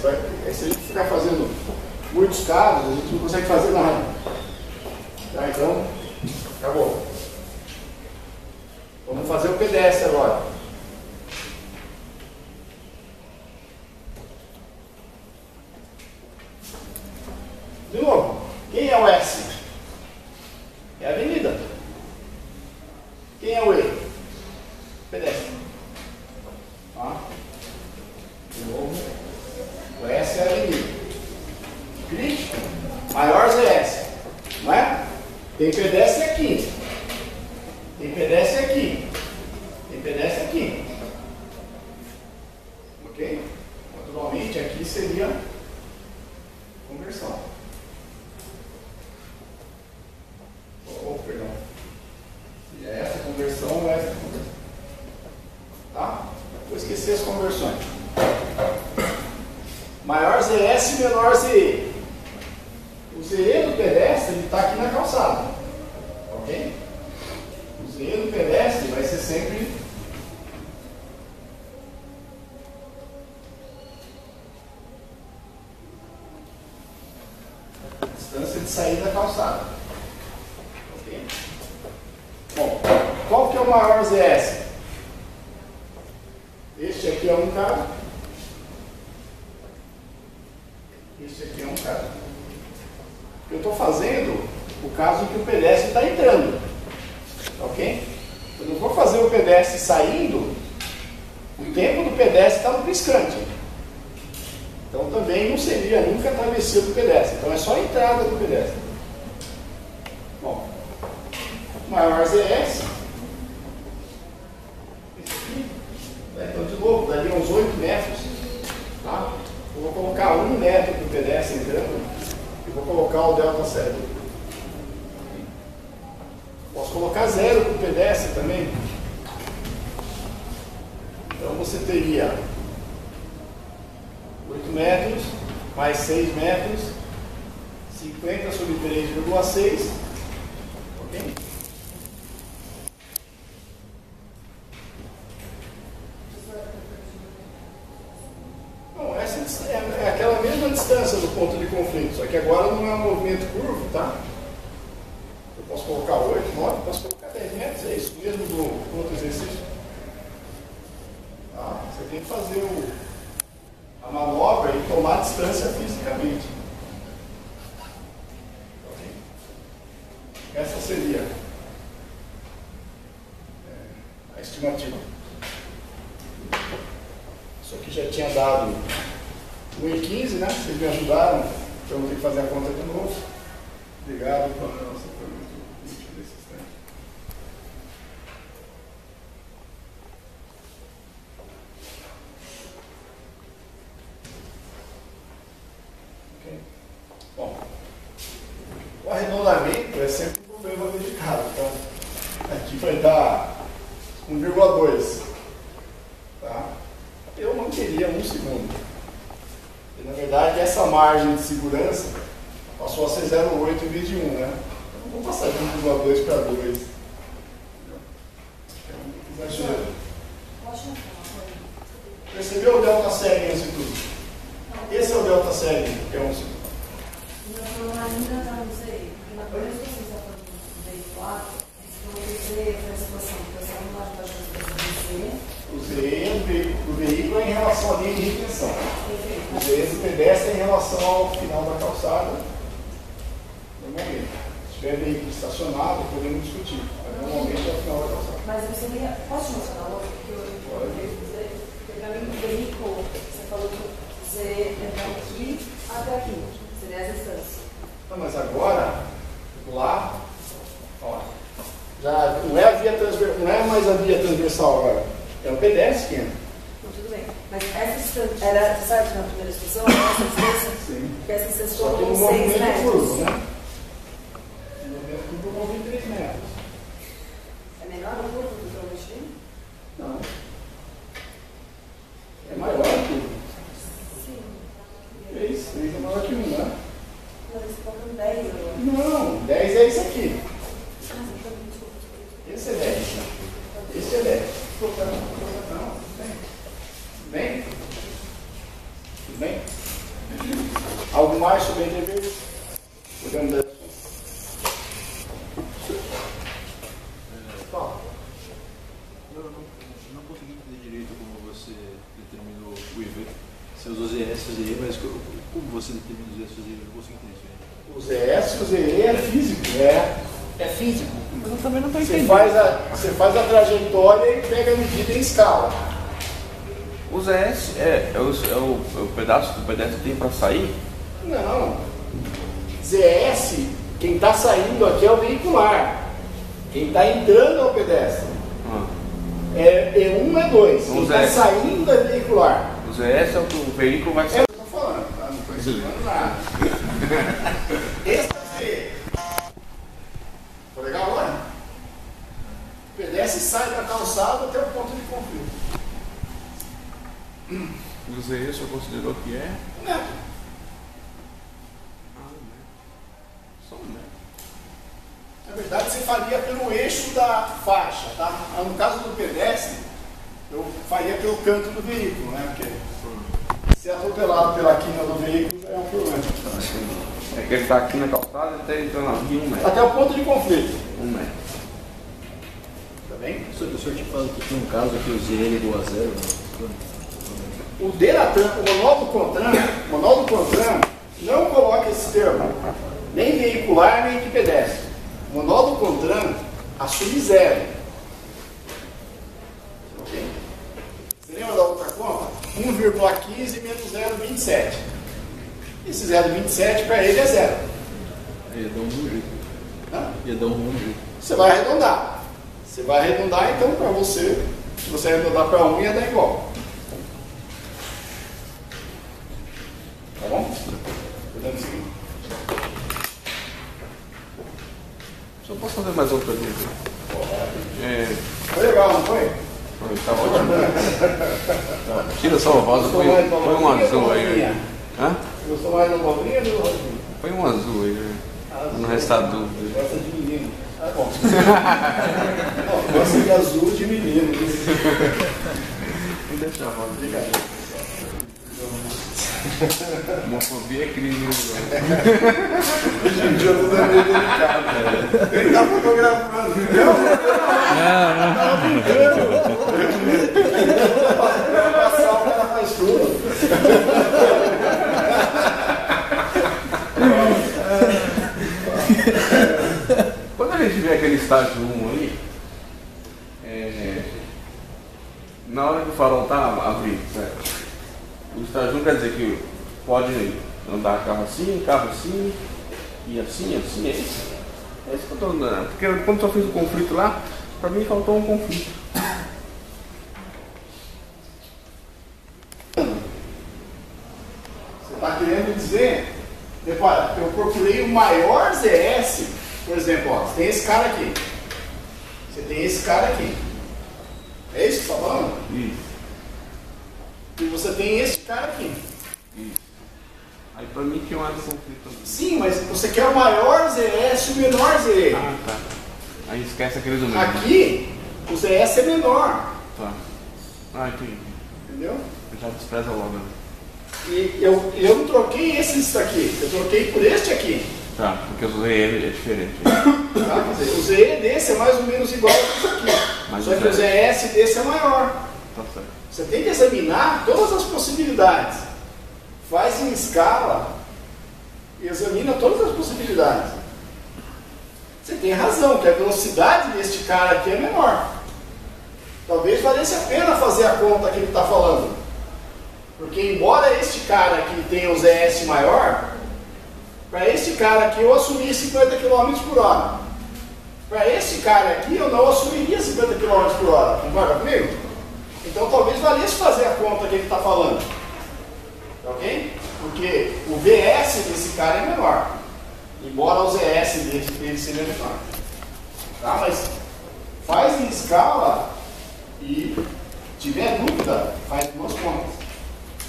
pedestre. Se a gente ficar fazendo muitos casos, a gente não consegue fazer nada. Tá, então, acabou. Vamos fazer o pedestre agora. De novo, quem é o S? É a avenida. Quem é o E? Pedestre. Tá? De novo, o S é a avenida. Clique. Maior ZS. Não é? Tem pedestre aqui. Tem pedestre aqui. Tem pedestre aqui. Ok? Naturalmente, aqui seria conversão. Oh, perdão. E é essa conversão ou essa conversão? Tá? Vou esquecer as conversões. Maior ZS, menor ZE. O ZE do pedestre está aqui na calçada. Ok? O ZE do pedestre vai ser sempre a distância de saída da calçada. Ok? Bom, qual que é o maior ZS? Este aqui é um cara. Este aqui é um cara. Eu estou fazendo o caso em que o pedestre está entrando. Ok? Eu não vou fazer o pedestre saindo. O tempo do pedestre está no piscante. Então também não seria nunca a travessia do pedestre. Então é só a entrada do pedestre. Bom, maior ZS. Esse aqui. Então de novo, daria uns 8 metros. Tá? Eu vou colocar 1 metro do pedestre entrando. E vou colocar o delta sério. Posso colocar 0 para o pedestre também. Então você teria 8 metros mais 6 metros, 50 sobre 3,6. Ok? Não, essa é aquela mesma distância do ponto de conflito, só que agora não é um movimento curvo, tá? Eu posso colocar 8, 9, posso colocar 10 metros, é isso mesmo do outro exercício. Tá? Você tem que fazer a manobra e tomar distância fisicamente. Okay? Essa seria a estimativa. Isso aqui já tinha dado 1,15, né? Vocês me ajudaram, então eu vou ter que fazer a conta de novo. Obrigado pela nossa pergunta. Desse instante. Okay. Bom, o arredondamento é sempre um problema delicado. Então, aqui vai dar 1,2. Tá? Eu não queria 1 segundo. E, na verdade, essa margem de segurança passou a ser 0,8 em vez de 1, né? Eu não vou passar de 1,2 para 2. É um exagero. Percebeu o delta série antes de tudo? Esse é o delta série, que é 1 segundo. Não, ainda não sei. Na primeira situação que você está falando do veículo, eu vou dizer essa situação, porque você não pode fazer a situação O ZE do veículo é em relação à linha de retenção. O ZE do pedestre é em relação ao final da calçada. Normalmente. Se tiver veículo estacionado, podemos discutir. Mas normalmente é o final da calçada. Mas você ia. Posso mencionar outro? Porque para mim, o veículo, você falou que você entra aqui até aqui. Seria essa distância. Não, mas agora, lá, ó, já não é, não é mais a via transversal agora. É o pedestre que entra. Então, tudo bem. Mas essa distância, era, sabe, na primeira discussão, essa distância? Sim. Porque essa distância Só que foram no 6 movimento metros. curvo, né? No movimento curvo eu movi 3 metros. É menor o curvo do que o vestido? Não. É maior que 1. Sim. 3 é maior que 1, né? Não, eles colocam 10 agora. Não, 10 é isso aqui. Ah, então, desculpa. Esse é 10. Esse é 10. Não, tudo bem? Tudo bem? Tudo bem? Algo mais sobre NTV? Podemos dar. Não consegui entender direito como você determinou o IV. Você usou ZS e ZE, mas como você determina os ZS e ZE? Eu não consegui entender isso aí. O ZS e o ZE é físico, é físico. Mas eu também não estou Você entendendo. faz a trajetória e pega a medida em escala. O ZS é o pedaço que o pedestre tem para sair? Não. ZS, quem está saindo aqui é o veicular. Quem está entrando é o pedestre. É 1 é 2. Quem está saindo é veicular. O ZS é o que o veículo vai sair. Eu estou falando, tá? Não estou ensinando nada. Esse é Ficou legal agora? O pedestre sai da calçada até o ponto de conflito. O ZS você considerou que é? Não. Só um metro. Na verdade, você faria pelo eixo da faixa, tá? No caso do pedestre, eu faria pelo canto do veículo, né? Porque se atropelado pela quina do veículo, é um problema. É que ele está aqui na calçada e está entrando na via 1 metro. Até o ponto de conflito. 1 metro. Tá bem? O senhor tinha falado que tinha um caso que o ZL igual a 0, né? O Denatran, o Manual do Contran, não coloca esse termo, nem veicular, nem de pedestre. O Manual do Contran assume 0. Ok? Você lembra da outra conta? 1,15 menos 0,27. Esse 0,27 para ele é 0. Ia dar um bom jeito. Hã? Ia dar um bom jeito. Você vai arredondar. Você vai arredondar, então, para você, se você arredondar para 1, ia dar igual. Tá bom? Podemos seguir. Só posso fazer mais outra pergunta? Foi legal, não foi? Tá ótimo. Tira só o rosa, põe um azul aí. Hã? Gostou mais da abobrinha ou do rosinha? Põe um azul aí, né? Pra não restar dúvida. Gosta de menino. Ah, bom. Não, gosta de azul de menino. Vou deixar a rosa. Obrigado. Homofobia é crime. Hoje em dia tudo é meio delicado, velho. Ele tá fotografando. Não, passar o cara faz tudo. Quando a gente vê aquele estágio 1 ali, na hora que o farol tá abrindo, certo? O estágio 1 quer dizer que pode andar carro assim, e assim, é isso? É isso que eu estou andando. Porque quando eu fiz o conflito lá, para mim faltou um conflito. Você está querendo dizer, repara, eu procurei o maior ZS, por exemplo, ó, você tem esse cara aqui. Você tem esse cara aqui. É isso que você está falando? Isso. E você tem esse cara aqui. Isso. Aí para mim tinha mais um conflito também. Sim, mas você quer o maior ZS e o menor ZE. Ah, tá. Aí esquece aquele do meio. Aqui, o ZS é menor. Tá. Ah, entendi. Entendeu? Eu já despreza logo. Né? E eu não troquei esse aqui. Eu troquei por este aqui. Tá, porque eu usei ele, é diferente. Tá? Quer dizer, o ZE desse é mais ou menos igual a esse aqui. Mas Só que o ZS desse é maior. Tá certo. Você tem que examinar todas as possibilidades. Faz em escala e examina todas as possibilidades. Você tem razão, que a velocidade deste cara aqui é menor. Talvez valesse a pena fazer a conta que ele está falando. Porque embora este cara aqui tenha o ZS maior, para este cara aqui eu assumi 50 km por hora. Para este cara aqui eu não assumiria 50 km por hora. Concorda comigo? Então talvez valesse fazer a conta que ele está falando. Ok? Porque o VS desse cara é menor. Embora o ZS dele seja menor. Tá? Mas faz em escala e tiver dúvida, faz duas contas.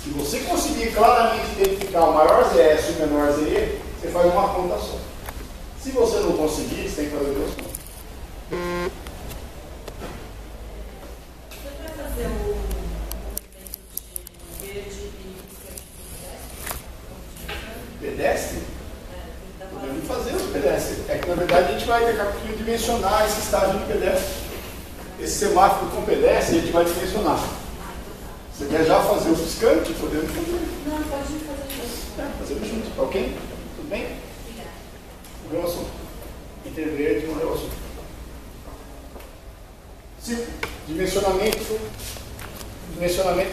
Se você conseguir claramente identificar o maior ZS e o menor ZE, você faz uma conta só. Se você não conseguir, você tem que fazer duas contas. Você vai fazer o movimento de verde e esquerdo de pedestre? pedestre? Podemos fazer os pedestres. É que na verdade a gente vai daqui a pouquinho dimensionar esse estágio de pedestre. Esse semáforo com pedestre a gente vai dimensionar. Você quer já fazer o piscante? Podemos fazer. Não, pode fazer junto. Fazemos juntos, ok? Tudo bem? Obrigada. Morreu o assunto. Interverde, morreu o assunto. 5. Dimensionamento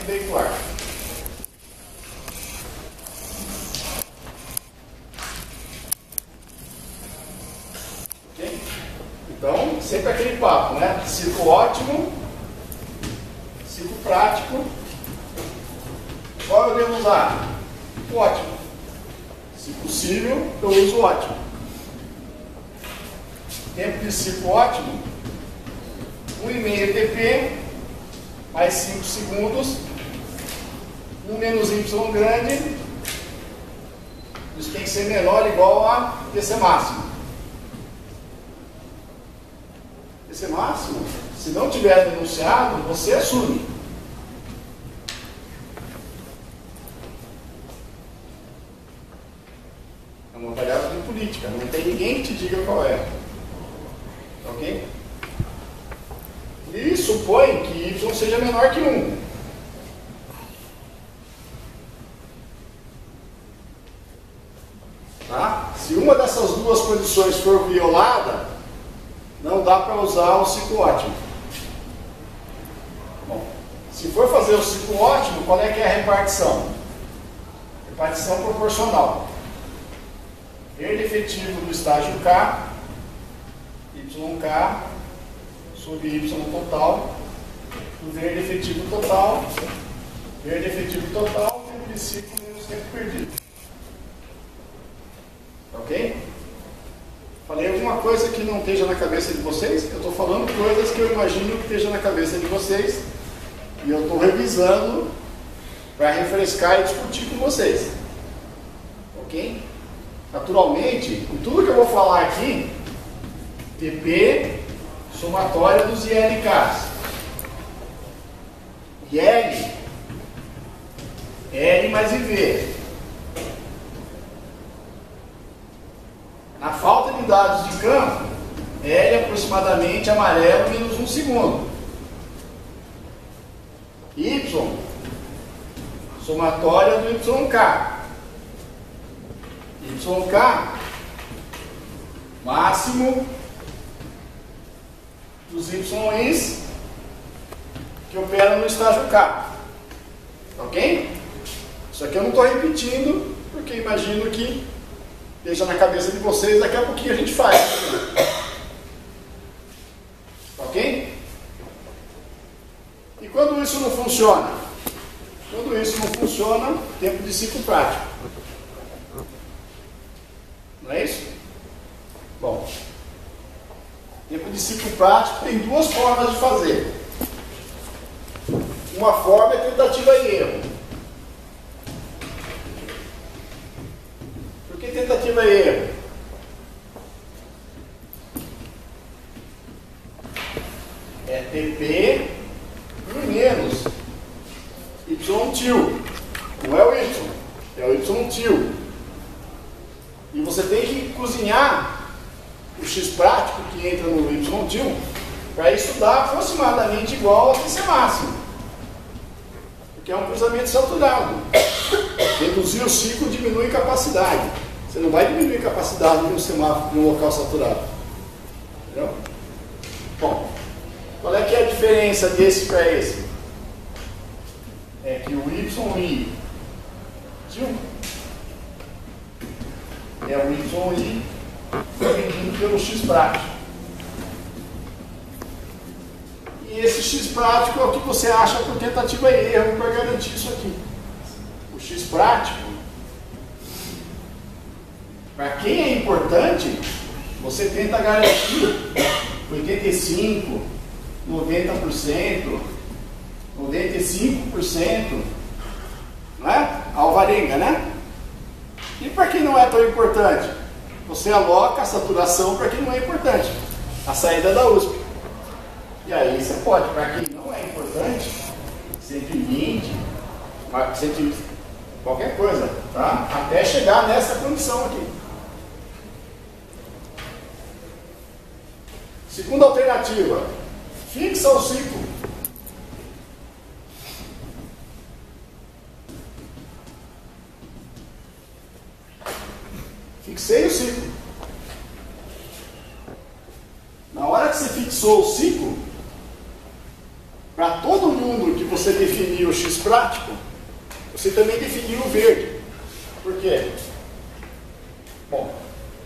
veicular. Ok? Então, sempre aquele papo, né? Ciclo ótimo, ciclo prático. Qual eu devo usar? O ótimo. Se possível, eu uso o ótimo. Tempo de ciclo ótimo, 1,5 TP, mais 5 segundos, 1 menos Y grande, isso tem que ser menor ou igual a TC máximo. TC máximo, se não tiver denunciado, você assume. É uma variável de política, não tem ninguém que te diga qual é. Ok? E supõe que Y seja menor que 1. Tá? Se uma dessas duas condições for violada, não dá para usar o ciclo ótimo. Bom, se for fazer o ciclo ótimo, qual é que é a repartição? Repartição proporcional. Herde efetivo do estágio K, YK, sobre Y total, do verde efetivo total, tempo de ciclo menos tempo perdido. Ok? Falei alguma coisa que não esteja na cabeça de vocês? Eu estou falando coisas que eu imagino que esteja na cabeça de vocês e eu estou revisando para refrescar e discutir com vocês. Ok? Naturalmente, com tudo que eu vou falar aqui, TP, somatória dos ILKs. IL, L mais IV. Na falta de dados de campo, L aproximadamente amarelo menos 1 segundo. Y, somatória do YK. YK, máximo dos YIs que operam no estágio K. Ok? Isso aqui eu não estou repetindo, porque imagino que esteja na cabeça de vocês, daqui a pouquinho a gente faz. Ok? E quando isso não funciona? Quando isso não funciona, tempo de ciclo prático. Não é isso? Bom, tempo de ciclo prático tem duas formas de fazer. Uma forma é tentativa e erro. Por que tentativa e erro? É TP por menos Y til. Não é o Y, é o Y til. E você tem que cozinhar o X prático que entra no Y til para isso dar aproximadamente igual a TC máximo. Porque é um cruzamento saturado. Reduzir o ciclo diminui capacidade. Você não vai diminuir capacidade de um semáforo de um local saturado. Entendeu? Bom, qual é que é a diferença desse para esse? É que o YI til é o YI dividido pelo X prático. E esse X prático é o que você acha por tentativa e erro para garantir isso aqui. O X prático, para quem é importante, você tenta garantir 85%, 90%, 95%, não é? Alvarenga, né? E para quem não é tão importante, você aloca a saturação para quem não é importante, a saída da USP. E aí você pode, para quem não é importante, 120, qualquer coisa, tá? Até chegar nessa condição aqui. Segunda alternativa, fixa o ciclo. Fixei o ciclo. Na hora que você fixou o ciclo, para todo mundo que você definiu o X prático, você também definiu o verde. Por quê? Bom,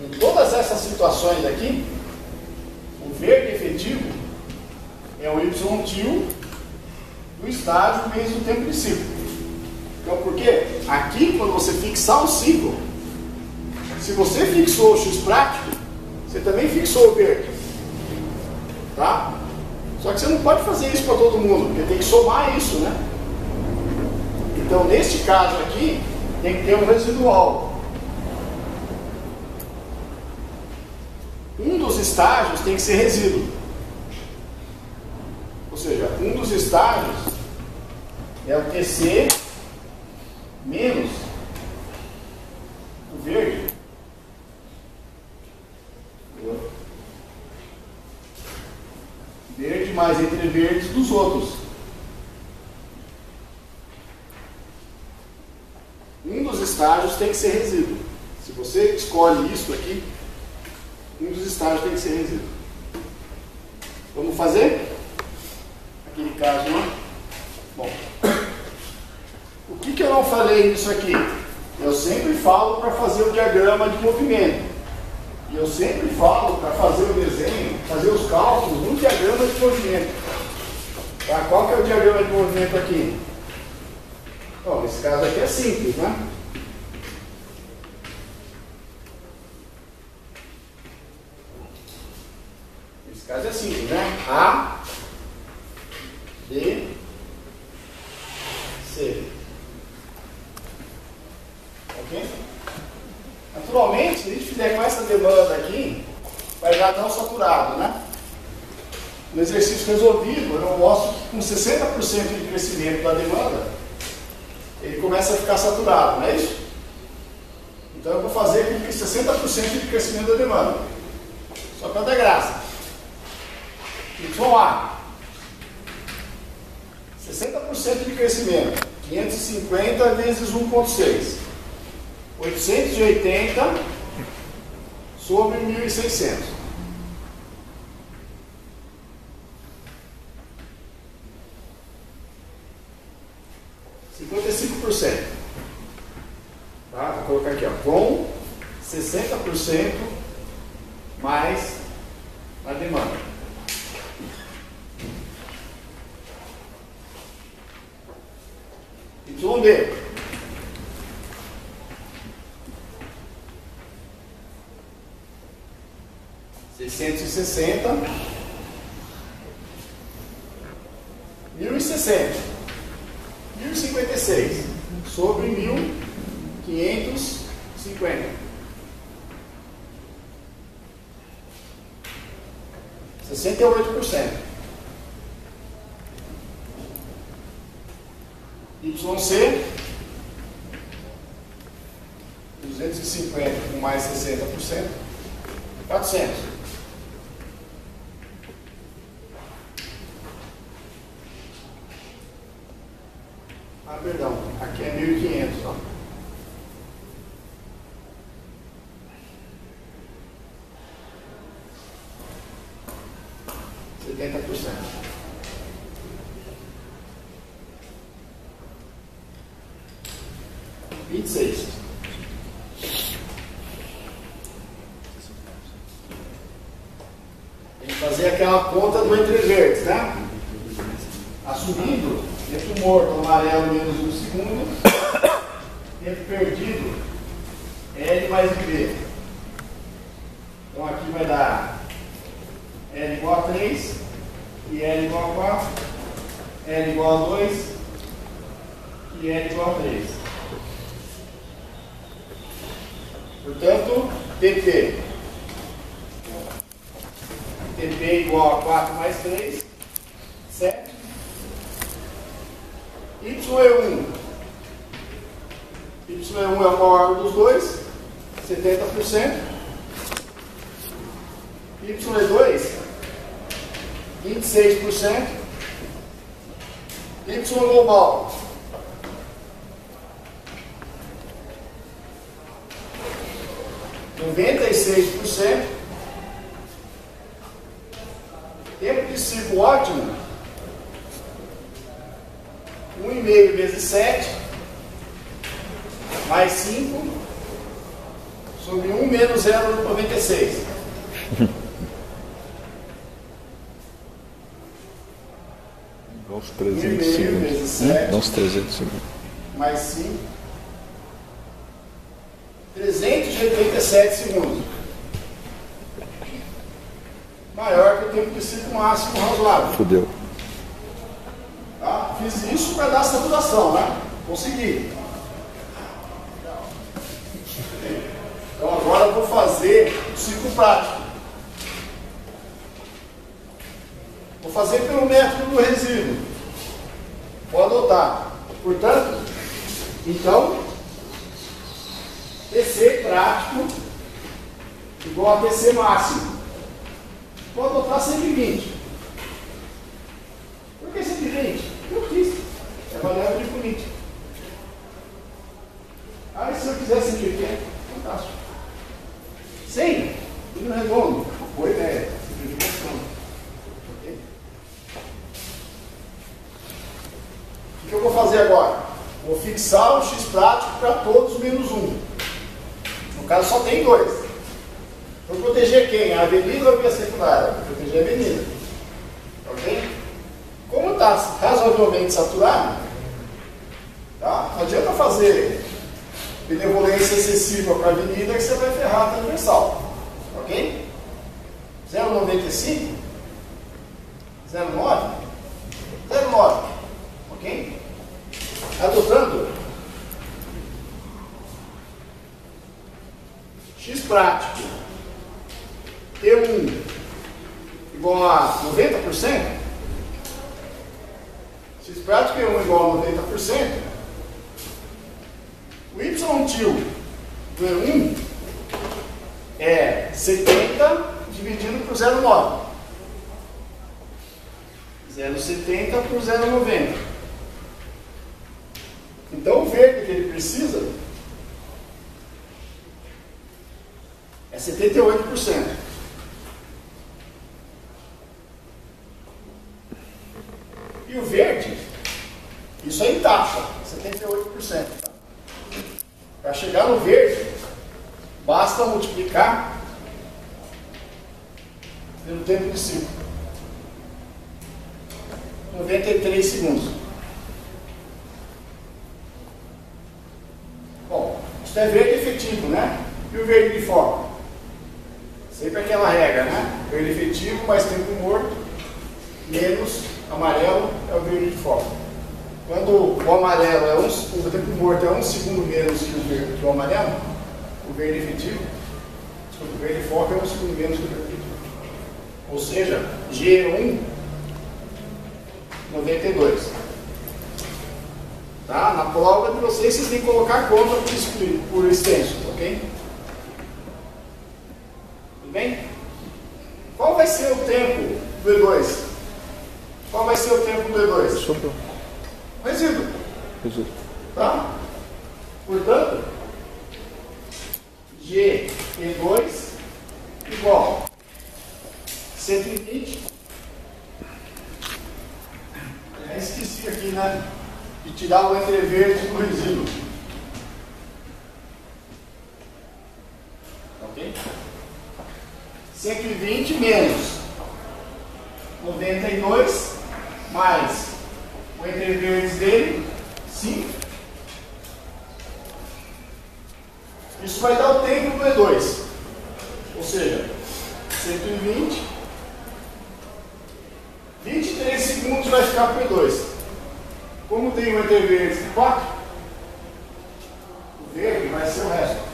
em todas essas situações aqui, o verde efetivo é o Y til do estágio vezes o tempo de ciclo. Então, por quê? Aqui, quando você fixar o ciclo, se você fixou o X prático, você também fixou o verde. Tá? Só que você não pode fazer isso para todo mundo, porque tem que somar isso, né? Então, neste caso aqui, tem que ter um residual. Um dos estágios tem que ser resíduo. Ou seja, um dos estágios é o TC menos o verde. Verde mais entre verdes dos outros. Um dos estágios tem que ser resíduo. Se você escolhe isso aqui, um dos estágios tem que ser resíduo. Vamos fazer? Aquele caso lá. Bom, o que eu não falei nisso aqui? Eu sempre falo para fazer o diagrama de movimento. E eu sempre falo para fazer o desenho, fazer os cálculos no diagrama de movimento. Tá? Qual que é o diagrama de movimento aqui? Bom, esse caso aqui é simples, né? Esse caso é simples, né? A, B, C. Ok? Naturalmente, se a gente fizer com essa demanda aqui, vai dar tão saturado, né? No exercício resolvido, eu mostro que com 60% de crescimento da demanda, ele começa a ficar saturado, não é isso? Então eu vou fazer com que 60% de crescimento da demanda. Só para dar graça. YA. 60% de crescimento. 550 vezes 1,6. 880 sobre 1.600. Tá? Vou colocar aqui, ó, com 60% mais a demanda. YD. $660, 1.060, 1.056 sobre 1.550, 68%. YC, 250 com mais 60%, 400. Perdão, aqui é 1.500, ó. $26. Tem que fazer aquela conta do entre verdes, né? Assumindo tempo morto, amarelo menos 1 segundo, tempo perdido, L mais B. Então aqui vai dar L igual a 3, e L igual a 4, L igual a 2, e L igual a 3. Portanto, TP igual a 4 mais 3, 7. YE1 Y1 é o maior dos dois, 70%. Y2, 26%. Y global, 96%. Tempo de ciclo ótimo, 1,5 vezes 7, mais 5, sobre 1 menos 0,96. Dá uns 1,5 300 vezes segundos. 7, Dá uns 300 segundos. mais 5, 387 segundos. Maior que o tempo de ciclo máximo razoável. Fudeu. Tá? Fiz isso para dar saturação, né? Consegui. Então agora eu vou fazer o ciclo prático. Vou fazer pelo método do resíduo. Vou adotar. Portanto, então, TC prático igual a TC máximo. Vou adotar 120. Por que 120? Eu quis. É variável de política. Aí se eu quiser 180, fantástico. 100, tudo redondo. Boa ideia. Simplificação. Ok? O que eu vou fazer agora? Vou fixar o x prático para todos menos 1. No caso só tem 2. Vou proteger quem? A avenida ou a via secundária? Vou proteger a avenida. Ok? Como está razoavelmente saturado, tá? Não adianta fazer benevolência excessiva para a avenida que você vai ferrar a transversal. Ok? 0,95? 0,9? 0,9. Ok? Adotando x prático T1 igual a 90%, x prático T1 igual a 90%, o y til do E1 é 70 dividido por 0,9. 0,70 por 0,90. Então o verde que ele precisa é 78%. E o verde, isso aí taxa, 78%. Tá? Para chegar no verde, basta multiplicar pelo tempo de ciclo. 93 segundos. Bom, isso é verde efetivo, né? E o verde de foco? Sempre aquela regra, né? Verde efetivo mais tempo morto, menos amarelo é o verde de foco. Quando o amarelo é o tempo morto é 1 segundo menos que o amarelo, o verde efetivo, desculpa, o verde de foco é 1 segundo menos que o verde efetivo. Ou seja, G1, 92. Tá? Na prova de vocês têm que colocar conta por extenso, ok? Tudo bem? Qual vai ser o tempo do E2? Qual vai ser o tempo do E2? Sobrou. Resíduo. Resíduo. Tá? Portanto, GE2 igual 120. Esqueci aqui, né? De tirar o entreverde do resíduo. Ok? 120 menos 92 mais o entreverdes dele, 5. Isso vai dar o tempo do E2. Ou seja, 120, 23 segundos vai ficar para o E2. Como tem o entreverdes de 4, o verde vai ser o resto.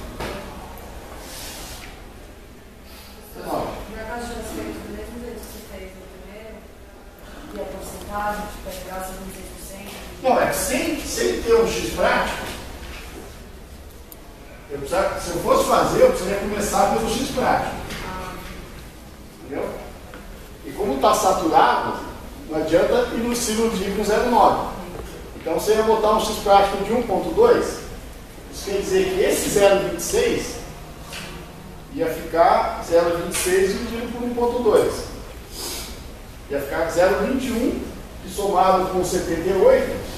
Por acaso já fez do mesmo jeito que você fez no primeiro? E a porcentagem, tipo, é pegar 76%? Não, é que sem ter um x prático, Se eu fosse fazer, eu precisaria começar pelo X prático. Entendeu? E como está saturado, não adianta ir no ciclo de Y 0,9. Então você ia botar um X prático de 1,2. Isso quer dizer que esse 0,26 ia ficar 0,26 dividido por 1,2. Ia ficar 0,21, que somado com 78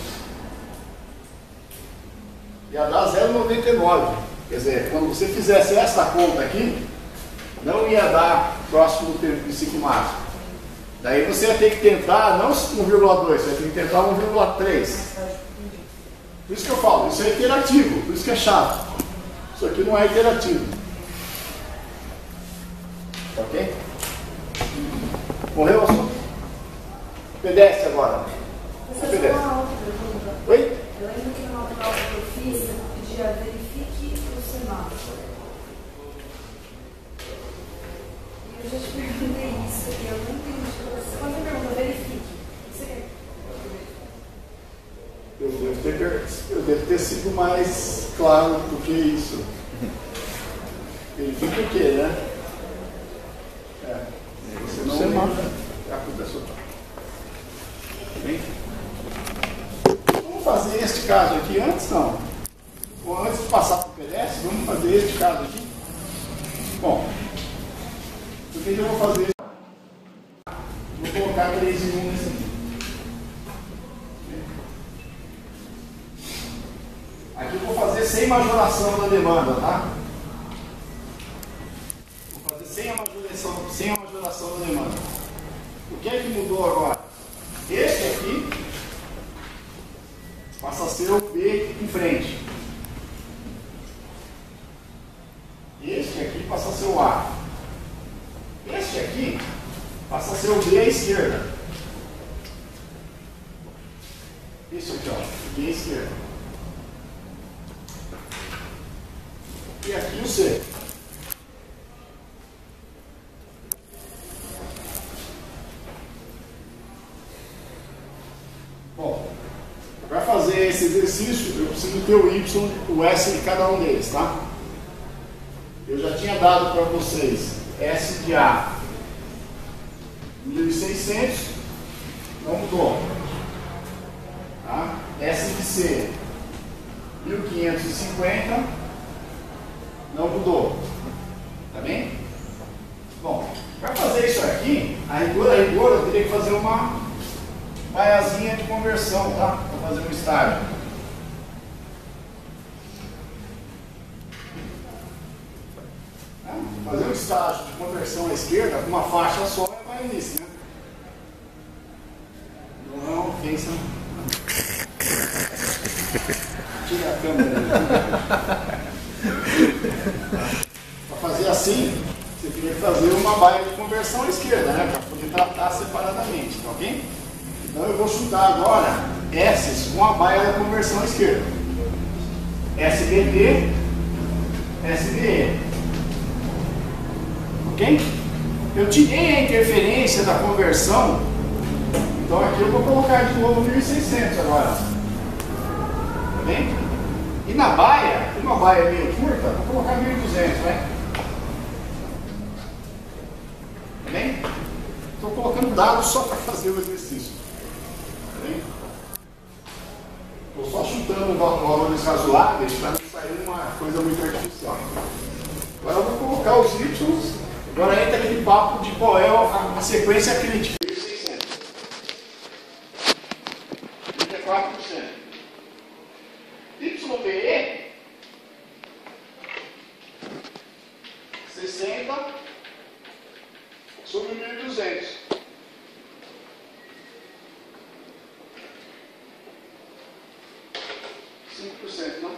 ia dar 0,99. Quer dizer, quando você fizesse essa conta aqui, não ia dar próximo do tempo de ciclo máximo. Daí você ia ter que tentar, não 1,2, você ia ter que tentar 1,3. Por isso que eu falo, isso é iterativo, por isso que é chato. Isso aqui não é iterativo. Ok? Morreu o assunto? Obedece agora. Obedece. Oi? Eu lembro que numa prova que eu fiz, eu pedia verifique o semáforo. E eu já te perguntei isso e eu não entendi. Quando você pergunta verifique, você quer? Eu devo ter sido mais claro do que isso. Verifique o quê, né? Você não lembra. Bem? Vamos fazer este caso aqui antes, não? Ou antes de passar para o PDF, vamos fazer este caso aqui? Bom, o que eu vou fazer? Vou colocar 3 em 1 nesse aqui. Aqui eu vou fazer sem majoração da demanda, tá? Vou fazer sem a majoração da demanda. O que é que mudou agora? Este aqui passa a ser o B em frente. Este aqui passa a ser o A. Este aqui passa a ser o B à esquerda. Isso aqui, ó, o B à esquerda. E aqui o C. Bom, para fazer esse exercício, eu preciso ter o Y, o S de cada um deles, tá? Eu já tinha dado para vocês S de A 1.600, não mudou. Tá? S de C 1.550, não mudou. Tá bem? Bom, para fazer isso aqui, a rigor eu teria que fazer uma baiazinha de conversão, tá? Para fazer um estágio. Fazer um estágio de conversão à esquerda com uma faixa só é baianice, né? Não é uma ofensa. Tira a câmera. Para fazer assim, você teria que fazer uma baia de conversão à esquerda, né? Para poder tratar separadamente, tá ok? Então eu vou chutar agora S com a baia da conversão à esquerda. SBT, SBE. Ok? Eu tirei a interferência da conversão, então aqui eu vou colocar de novo 1.600 agora. Tá bem? E na baia, como a baia é meio curta, vou colocar 1.200, né? Tá bem? Estou colocando dados só para fazer o exercício. Tá bem? Estou só chutando valores razoáveis para não sair uma coisa muito artificial. Agora eu vou colocar os Y. Agora entra aquele papo de qual é a sequência crítica. 1.600. 34%. YBE 60 sobre 1.200. Não?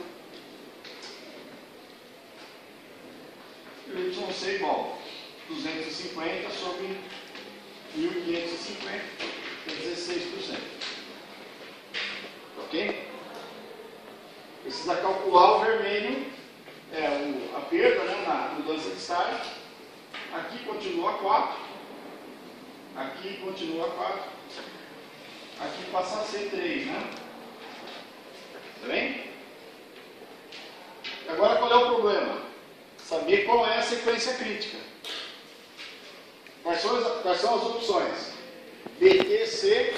E o YC igual 250 sobre 1.550, é 16%. Ok? Precisa calcular o vermelho, a perda, né, na mudança de estágio. Aqui continua 4, aqui continua 4, aqui passa a ser 3, né? Tá bem? Agora qual é o problema? Saber qual é a sequência crítica. Quais são as opções? BTC,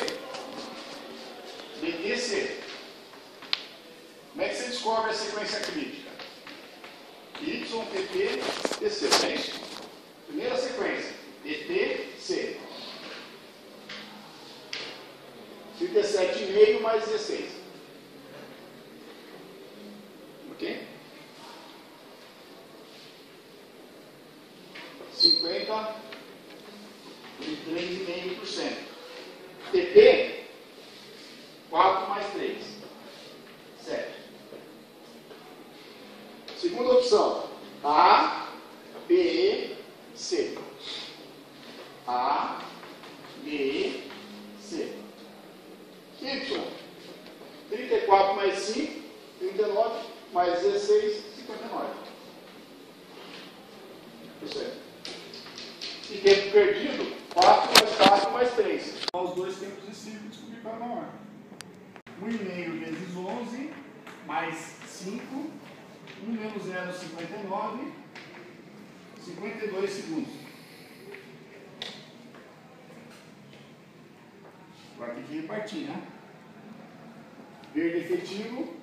BTC. Como é que você descobre a sequência crítica? YTT, TC, não é isso? Primeira sequência, ETC. 37,5 mais 16. Ok? 53,5%. TP, 4 mais 3. 7. Segunda opção, A, B, C. A, B, C. Y, 34 mais 5, 39, mais 16, 59. E tempo perdido, 4 mais 4 mais 3. Os dois tempos de ciclo descobrir qual é maior. 1,5 vezes 11, mais 5, 1 menos 0, 59, 52 segundos. Agora tem que repartir, né? Verde efetivo,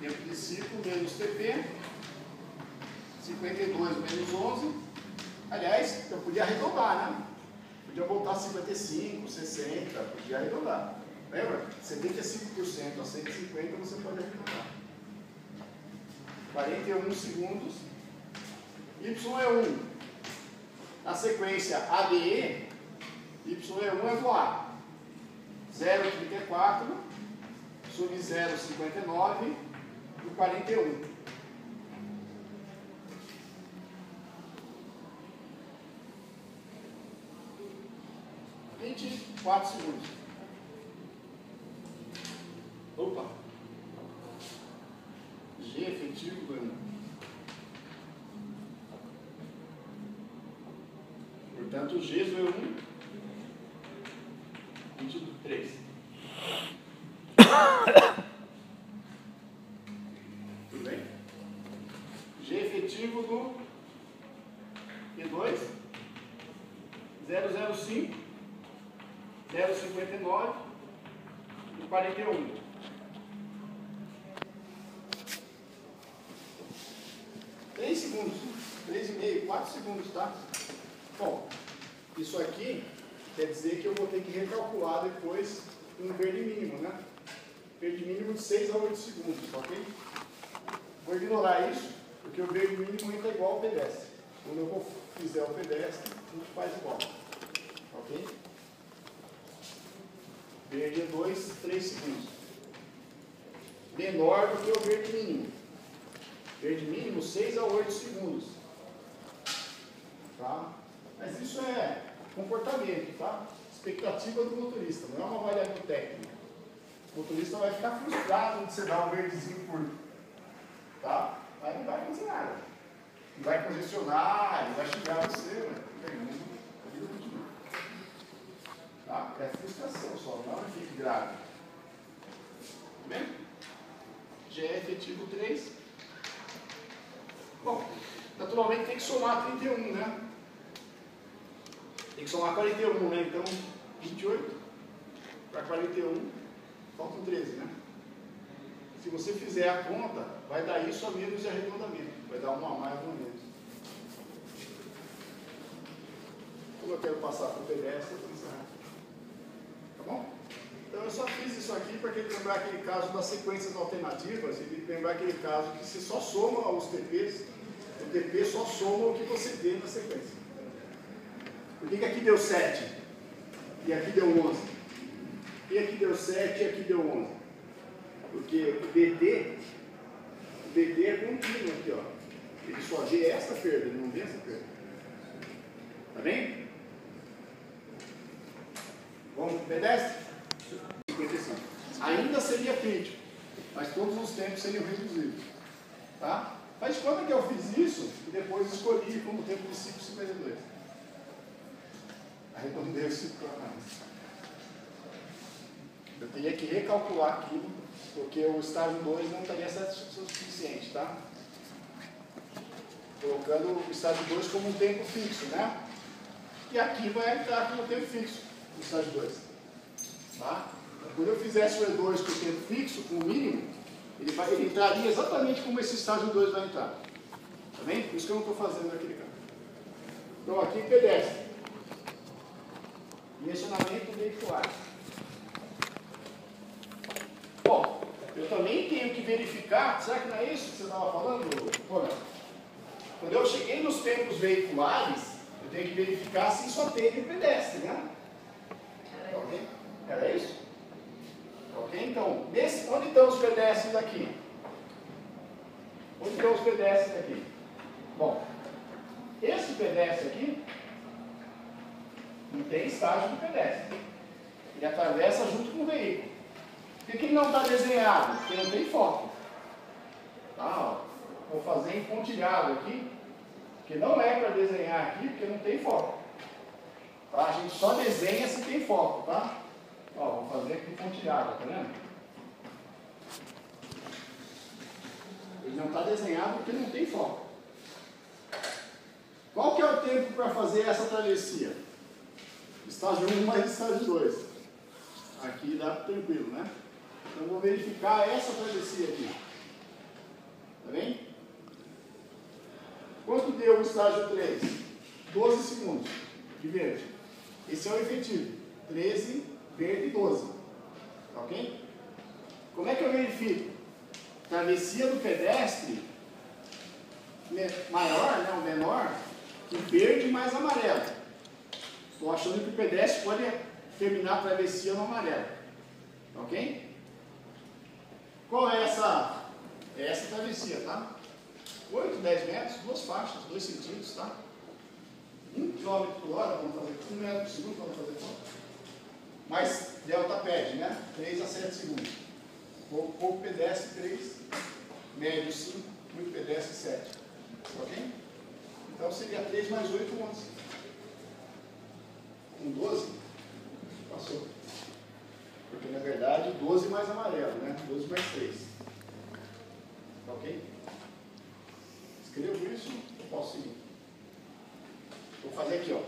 tempo de ciclo menos TP, 52 menos 11. Aliás, eu podia arredondar, né? Podia voltar a 55, 60, podia arredondar. Lembra? 75% a 150 você pode arredondar. 41 segundos. Y é 1. Na sequência ADE, Y1 é voar. 0,34 sobre 0,59 e 41. e 4 segundos. Opa! G efetivo do 1. Portanto, G do 1, 23. Tudo bem? G efetivo do E2, 005, 0,59 e 41. 3 segundos, 3,5, 4 segundos, tá? Bom, isso aqui quer dizer que eu vou ter que recalcular depois um verde mínimo, né? Verde mínimo de 6 a 8 segundos, ok? Vou ignorar isso, porque o verde mínimo entra igual ao pedestre. Quando eu fizer o pedestre, tudo faz igual, ok? Verde é 2, 3 segundos. Menor do que o verde mínimo. Verde mínimo, 6 a 8 segundos. Tá? Mas isso é comportamento, tá? Expectativa do motorista, não é uma variável técnica. O motorista vai ficar frustrado de você dar um verdezinho curto. Tá? Aí não vai acontecer nada. Não vai congestionar, ele vai xingar você, né? Tá? É frustração só, não fique grave. Tá bem? G é efetivo 3. Bom, naturalmente tem que somar 31, né? Tem que somar 41, né? Então, 28 para 41, faltam 13, né? Se você fizer a conta, vai dar isso a menos de arredondamento. Vai dar 1 a mais ou menos. Como eu quero passar para o pedestre, eu vou encerrar. Tá bom? Então eu só fiz isso aqui para ele lembrar aquele caso das sequências alternativas e lembrar aquele caso que você só soma os TPs, o TP só soma o que você tem na sequência. Por que aqui deu 7 e aqui deu 11? E aqui deu 7 e aqui deu 11? Porque o DT é contínuo aqui, ó. Ele só vê essa perda, ele não vê essa perda. Tá bem? Vamos para o pedestre? 55. Ainda seria crítico, mas todos os tempos seriam reduzidos. Tá? Faz de conta que eu fiz isso e depois escolhi como tempo de ciclo 52. Arredondei o ciclo a mais. Eu teria que recalcular aquilo porque o estágio 2 não estaria suficiente, tá? Colocando o estágio 2 como um tempo fixo, né? E aqui vai entrar como tempo fixo, o estágio 2. Tá? Quando eu fizesse o E2 com o tempo fixo, com o mínimo, ele entraria exatamente como esse estágio 2 vai entrar. Tá bem? Por isso que eu não estou fazendo naquele caso. Então aqui pedestre. Dimensionamento veicular. Bom, eu também tenho que verificar, será que não é isso que você estava falando, Ronald? Quando eu cheguei nos tempos veiculares, eu tenho que verificar se só teve pedestre, né? Ok? Era isso? Ok? Então, onde estão os pedestres aqui? Onde estão os pedestres aqui? Bom, esse pedestre aqui não tem estágio do pedestre. Ele atravessa junto com o veículo. Por que ele não está desenhado? Porque não tem foco. Tá, ó. Vou fazer em pontilhado aqui, porque não é para desenhar aqui, porque não tem foco. Tá? A gente só desenha se tem foco, tá? Ó, vou fazer aqui pontilhado, tá vendo? Ele não está desenhado porque não tem foco. Qual que é o tempo para fazer essa travessia? Estágio 1 mais estágio 2. Aqui dá tranquilo, né? Então eu vou verificar essa travessia aqui. Tá bem? Quanto deu o estágio 3? 12 segundos de verde. Esse é o efetivo. 13, verde e 12. Ok? Como é que eu verifico? Travessia do pedestre maior, né, ou menor, que verde mais amarelo. Estou achando que o pedestre pode terminar a travessia no amarelo. Ok? Qual é essa? É essa travessia, tá? 8, 10 metros, 2 faixas, 2 sentidos, tá? 1 km por hora, vamos fazer 1 metro por segundo, vamos fazer conta. Mais delta pad, né? 3 a 7 segundos. Pouco pedestre, 3. Médio, 5. Muito pedestre, 7. Ok? Então seria 3 mais 8, 11. Com 12, passou. Porque na verdade 12 mais amarelo, né? 12 mais 3. Ok? Escrevo isso, eu posso seguir. Vou fazer aqui, ó.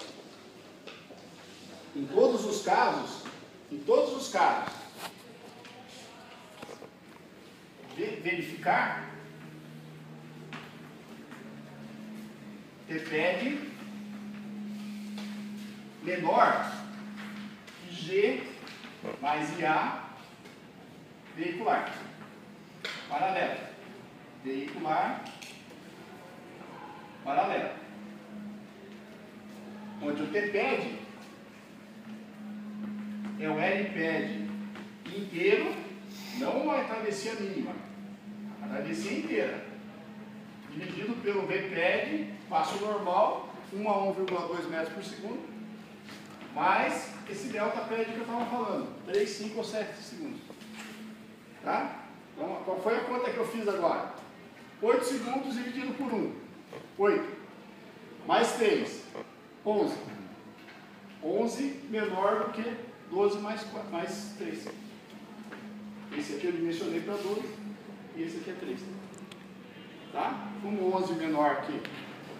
Em todos os casos, verificar TPED menor que G mais IA veicular. Paralelo. Veicular. Paralelo. Onde o TPED é o LPED inteiro, não a travessia mínima, a travessia inteira, dividido pelo VPED, passo normal, 1 a 1,2 metros por segundo, mais esse delta PED que eu estava falando, 3, 5 ou 7 segundos. Tá? Então, qual foi a conta que eu fiz agora? 8 segundos dividido por 1. 8. Mais 3. 11. 11 menor do que 12 mais 3. Esse aqui eu dimensionei para 12 e esse aqui é 3. Tá? Como 11 menor que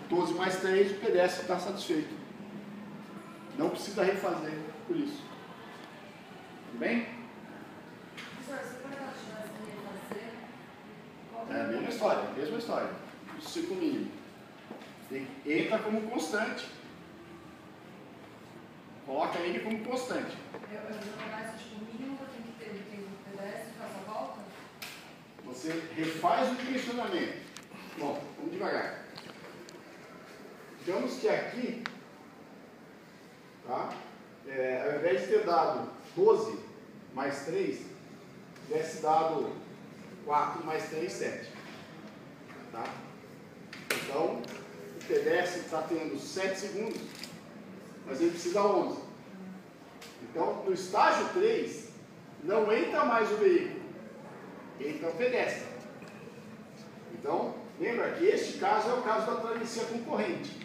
12 mais 3, o pedestre está satisfeito. Não precisa refazer por isso. Tudo bem? Professor, se quando ela tivesse que refazer, É a mesma história. O ciclo mínimo. Entra como constante. Coloca ele como constante. eu vou pegar isso, tipo, o mínimo que eu tenho que ter do tempo do pedestre e faço a volta? Você refaz o dimensionamento. Bom, vamos devagar. Digamos que aqui, tá? Ao invés de ter dado 12 mais 3, tivesse dado 4 mais 3, 7. Tá? Então, o pedestre está tendo 7 segundos, mas ele precisa 11. Então, no estágio 3, não entra mais o veículo, entra o pedestre. Então, lembra que este caso é o caso da travessia concorrente.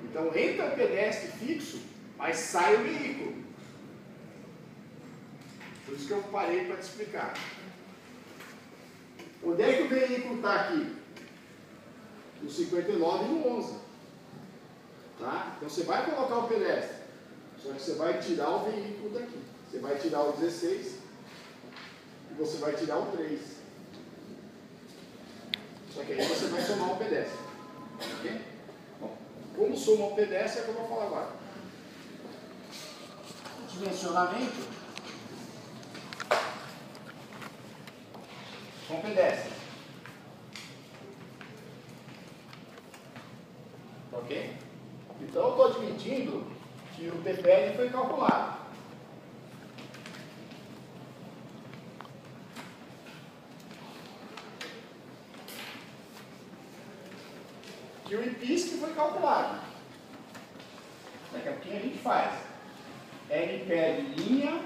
Então, entra o pedestre fixo, mas sai o veículo. Por isso que eu parei para te explicar. Onde é que o veículo está aqui? No 59 e no 11. Tá? Então você vai colocar o pedestre. Só que você vai tirar o veículo daqui. Você vai tirar o 16 e você vai tirar o 3. Só que aí você vai somar o pedestre. Ok? Bom, como soma o pedestre é o que eu vou falar agora. Dimensionamento com pedestre. Ok? Então eu estou admitindo que o TPL foi calculado. Que o IPISC foi calculado. Daqui a pouquinho a gente faz. N pé de linha,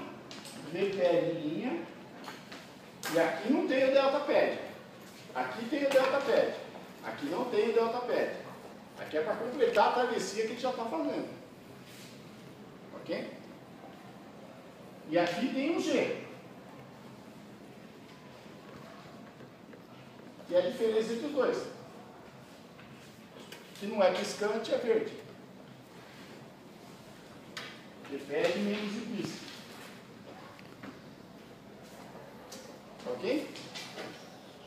V pé de linha, e aqui não tem o delta pad. Aqui tem o delta pad. Aqui não tem o delta pad. Aqui é para completar a travessia que a gente já está fazendo. Ok? E aqui tem um G. E a diferença entre os dois. Se não é piscante, é verde. Pede menos IPISC. Ok?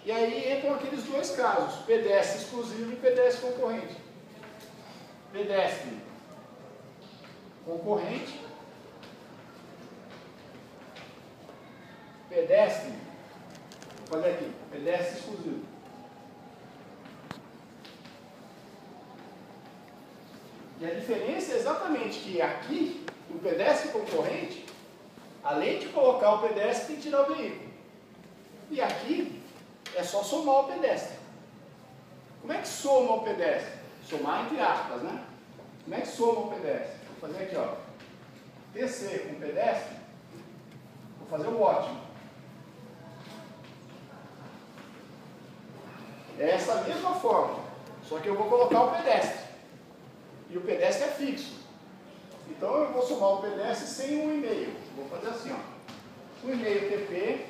E aí entram aqueles dois casos, pedestre exclusivo e pedestre concorrente. Pedestre concorrente, pedestre, vou fazer aqui, pedestre exclusivo. E a diferença é exatamente que aqui, o pedestre concorrente, além de colocar o pedestre, tem que tirar o veículo. E aqui, é só somar o pedestre. Como é que soma o pedestre? Somar entre aspas, né? Como é que soma o pedestre? Vou fazer aqui, ó. TC com pedestre, vou fazer o ótimo. É essa mesma forma, só que eu vou colocar o pedestre. E o pedestre é fixo. Então eu vou somar o pedestre sem 1,5. Vou fazer assim, ó. 1,5 TP,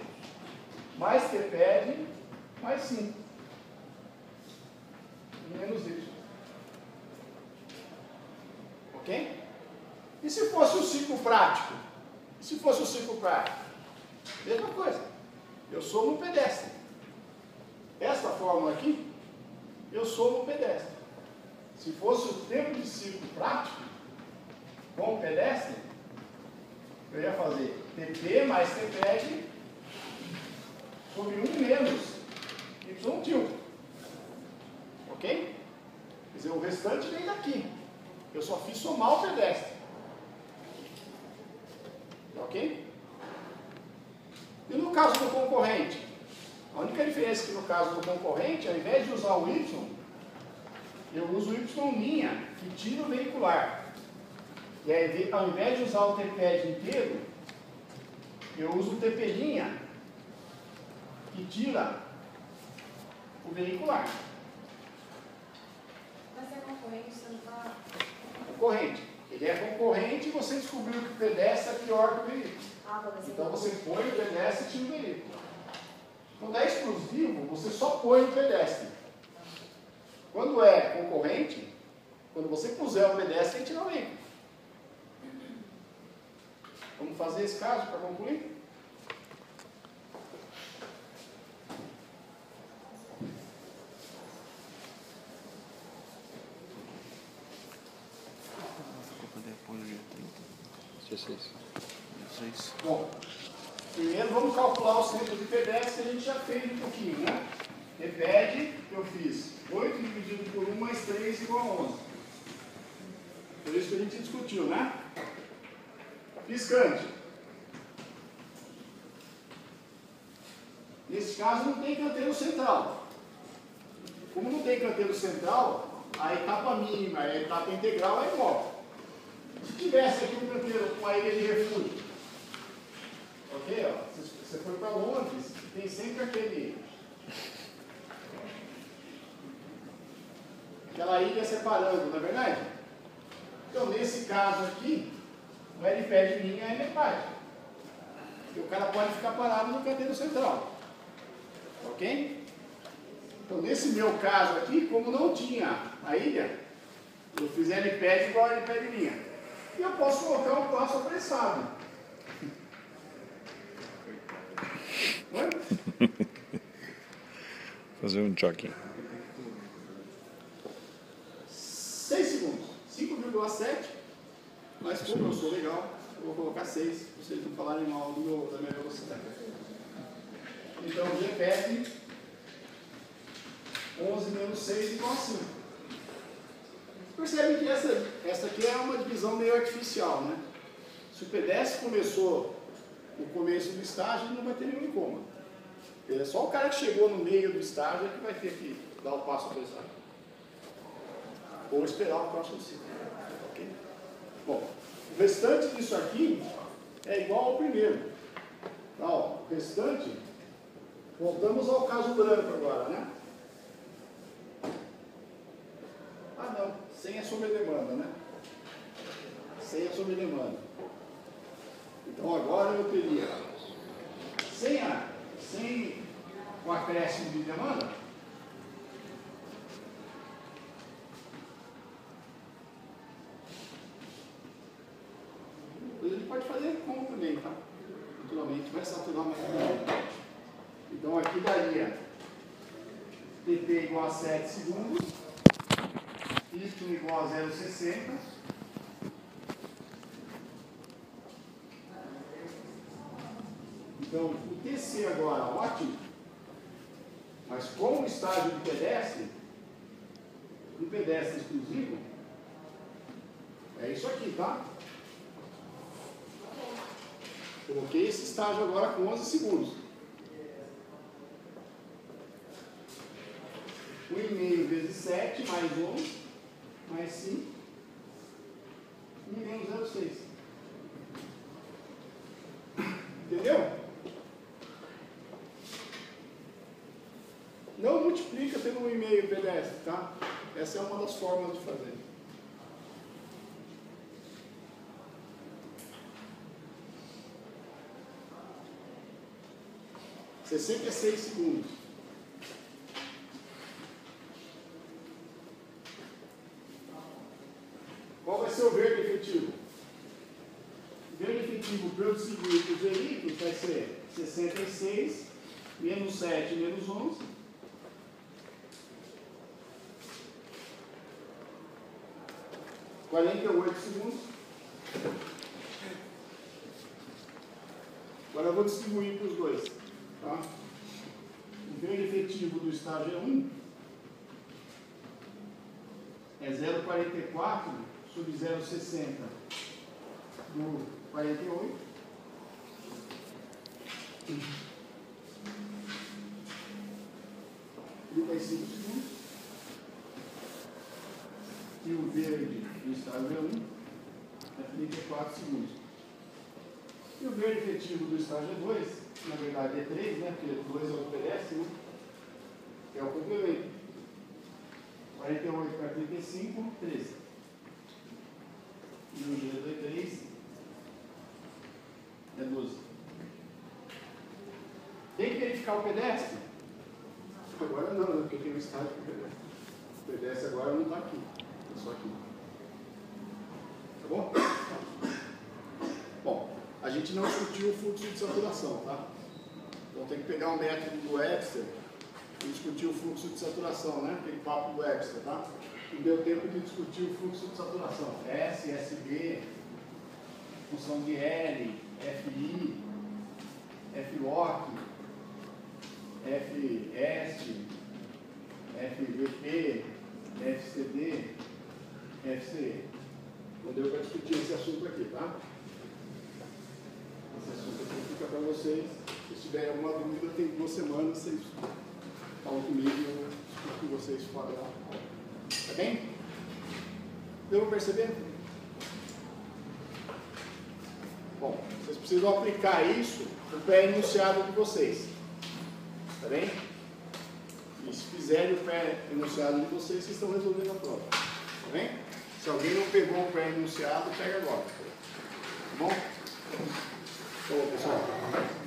mais TPED, mais 5. Menos Y. Ok? E se fosse o ciclo prático? E se fosse o ciclo prático? Mesma coisa. Eu somo o pedestre. Esta fórmula aqui, eu somo o pedestre. Se fosse o tempo de ciclo prático, com o pedestre, eu ia fazer TP mais TPED sobre 1 menos Y tilde. Ok? Quer dizer, o restante vem daqui. Eu só fiz somar o pedestre. Ok? E no caso do concorrente? A única diferença é que no caso do concorrente, ao invés de usar o Y, eu uso o Y', que tira o veicular. E aí, ao invés de usar o TPED inteiro, eu uso o TP', que tira o veicular. Mas é concorrente, você não está... Concorrente. Ele é concorrente e você descobriu que o pedestre é pior que o veículo. Então você põe o pedestre e tira o veículo. Quando é exclusivo, você só põe o pedestre. Quando é concorrente, quando você puser o pedestre, tem que tirar o veículo. Vamos fazer esse caso para concluir? Bom, primeiro vamos calcular os tempos de pedestre que a gente já fez um pouquinho, né? TPED, eu fiz 8 dividido por 1 mais 3 igual a 11. Por isso que a gente discutiu, né? Piscante. Nesse caso não tem canteiro central. Como não tem canteiro central, a etapa mínima e a etapa integral é igual. Se tivesse aqui um canteiro com a ilha de refúgio, ok? Ó, você foi para Londres, tem sempre aquela ilha separando, não é verdade? Então, nesse caso aqui, o LPE de linha é metade. Porque o cara pode ficar parado no canteiro central. Ok? Então, nesse meu caso aqui, como não tinha a ilha, eu fiz L-pad igual a L-pad minha. E eu posso colocar um passo apressado. Fazer um jogging. 6 segundos. 5,7. Mas como eu sou legal, eu vou colocar 6, para vocês não falarem mal da minha velocidade. Então, o GPF 11 menos 6 igual a 5. Percebem que essa aqui é uma divisão meio artificial, né? Se o pedestre começou no começo do estágio, ele não vai ter nenhum incômodo. É só o cara que chegou no meio do estágio é que vai ter que dar o passo apressado. Ou esperar o próximo ciclo. Okay? Bom, o restante disso aqui é igual ao primeiro. Tá, ó, o restante, voltamos ao caso branco agora, né? Ah não, sem a sobredemanda, né? Sem a sobredemanda. Então agora eu teria, sem o acréscimo de demanda, ele pode fazer como também, tá? Naturalmente, vai saturar mais. Então aqui daria TP igual a 7 segundos, Y igual a 0,60. Então, o TC agora, ótimo, mas com o estágio de pedestre, um pedestre exclusivo, é isso aqui, tá? Coloquei esse estágio agora com 11 segundos. 1,5 vezes 7, mais 11, mais 5, e menos 0,6. Entendeu? Não multiplica pelo 1,5 pedestre, tá? Essa é uma das formas de fazer. Você sempre é 6 segundos. Qual vai ser o verde efetivo? O verde efetivo para eu distribuir para os veículos vai ser 66, menos 7, menos 11. (48 segundos). Agora eu vou distribuir para os dois. Tá? O verde efetivo do estágio 1 é 0,44 sobre 0,60 do 48. E 35 segundos. E o verde do estágio 1 é 34 segundos. E o verde efetivo do estágio 2, na verdade é 3, né? Porque 2 é o pedestre, né? Que é o complemento. 48 para 35, 13. E o G 3 é 12. Tem que verificar o pedestre? Agora não, né? Porque tem um estágio com o pedestre. O pedestre agora não está aqui. Está só aqui. Tá bom? Bom, a gente não discutiu o fluxo de saturação, tá? Então tem que pegar o método do Webster e discutir o fluxo de saturação, né? Aquele papo do Webster, tá? Não deu tempo de discutir o fluxo de saturação. S, SB, função de L, FI, FWOC, FEST, FVP, FCD, FCE. Não deu para discutir esse assunto aqui, tá? Esse assunto aqui fica para vocês. Se tiverem alguma dúvida, tem 2 semanas, vocês falam comigo e eu explico com vocês fora lá. Tá bem? Deu para perceber? Bom, vocês precisam aplicar isso no pré-enunciado de vocês. Tá bem? E se fizerem o pré-enunciado de vocês, vocês estão resolvendo a prova. Tá bem? Se alguém não pegou o pré-enunciado, pega agora. Tá bom? Ô, pessoal.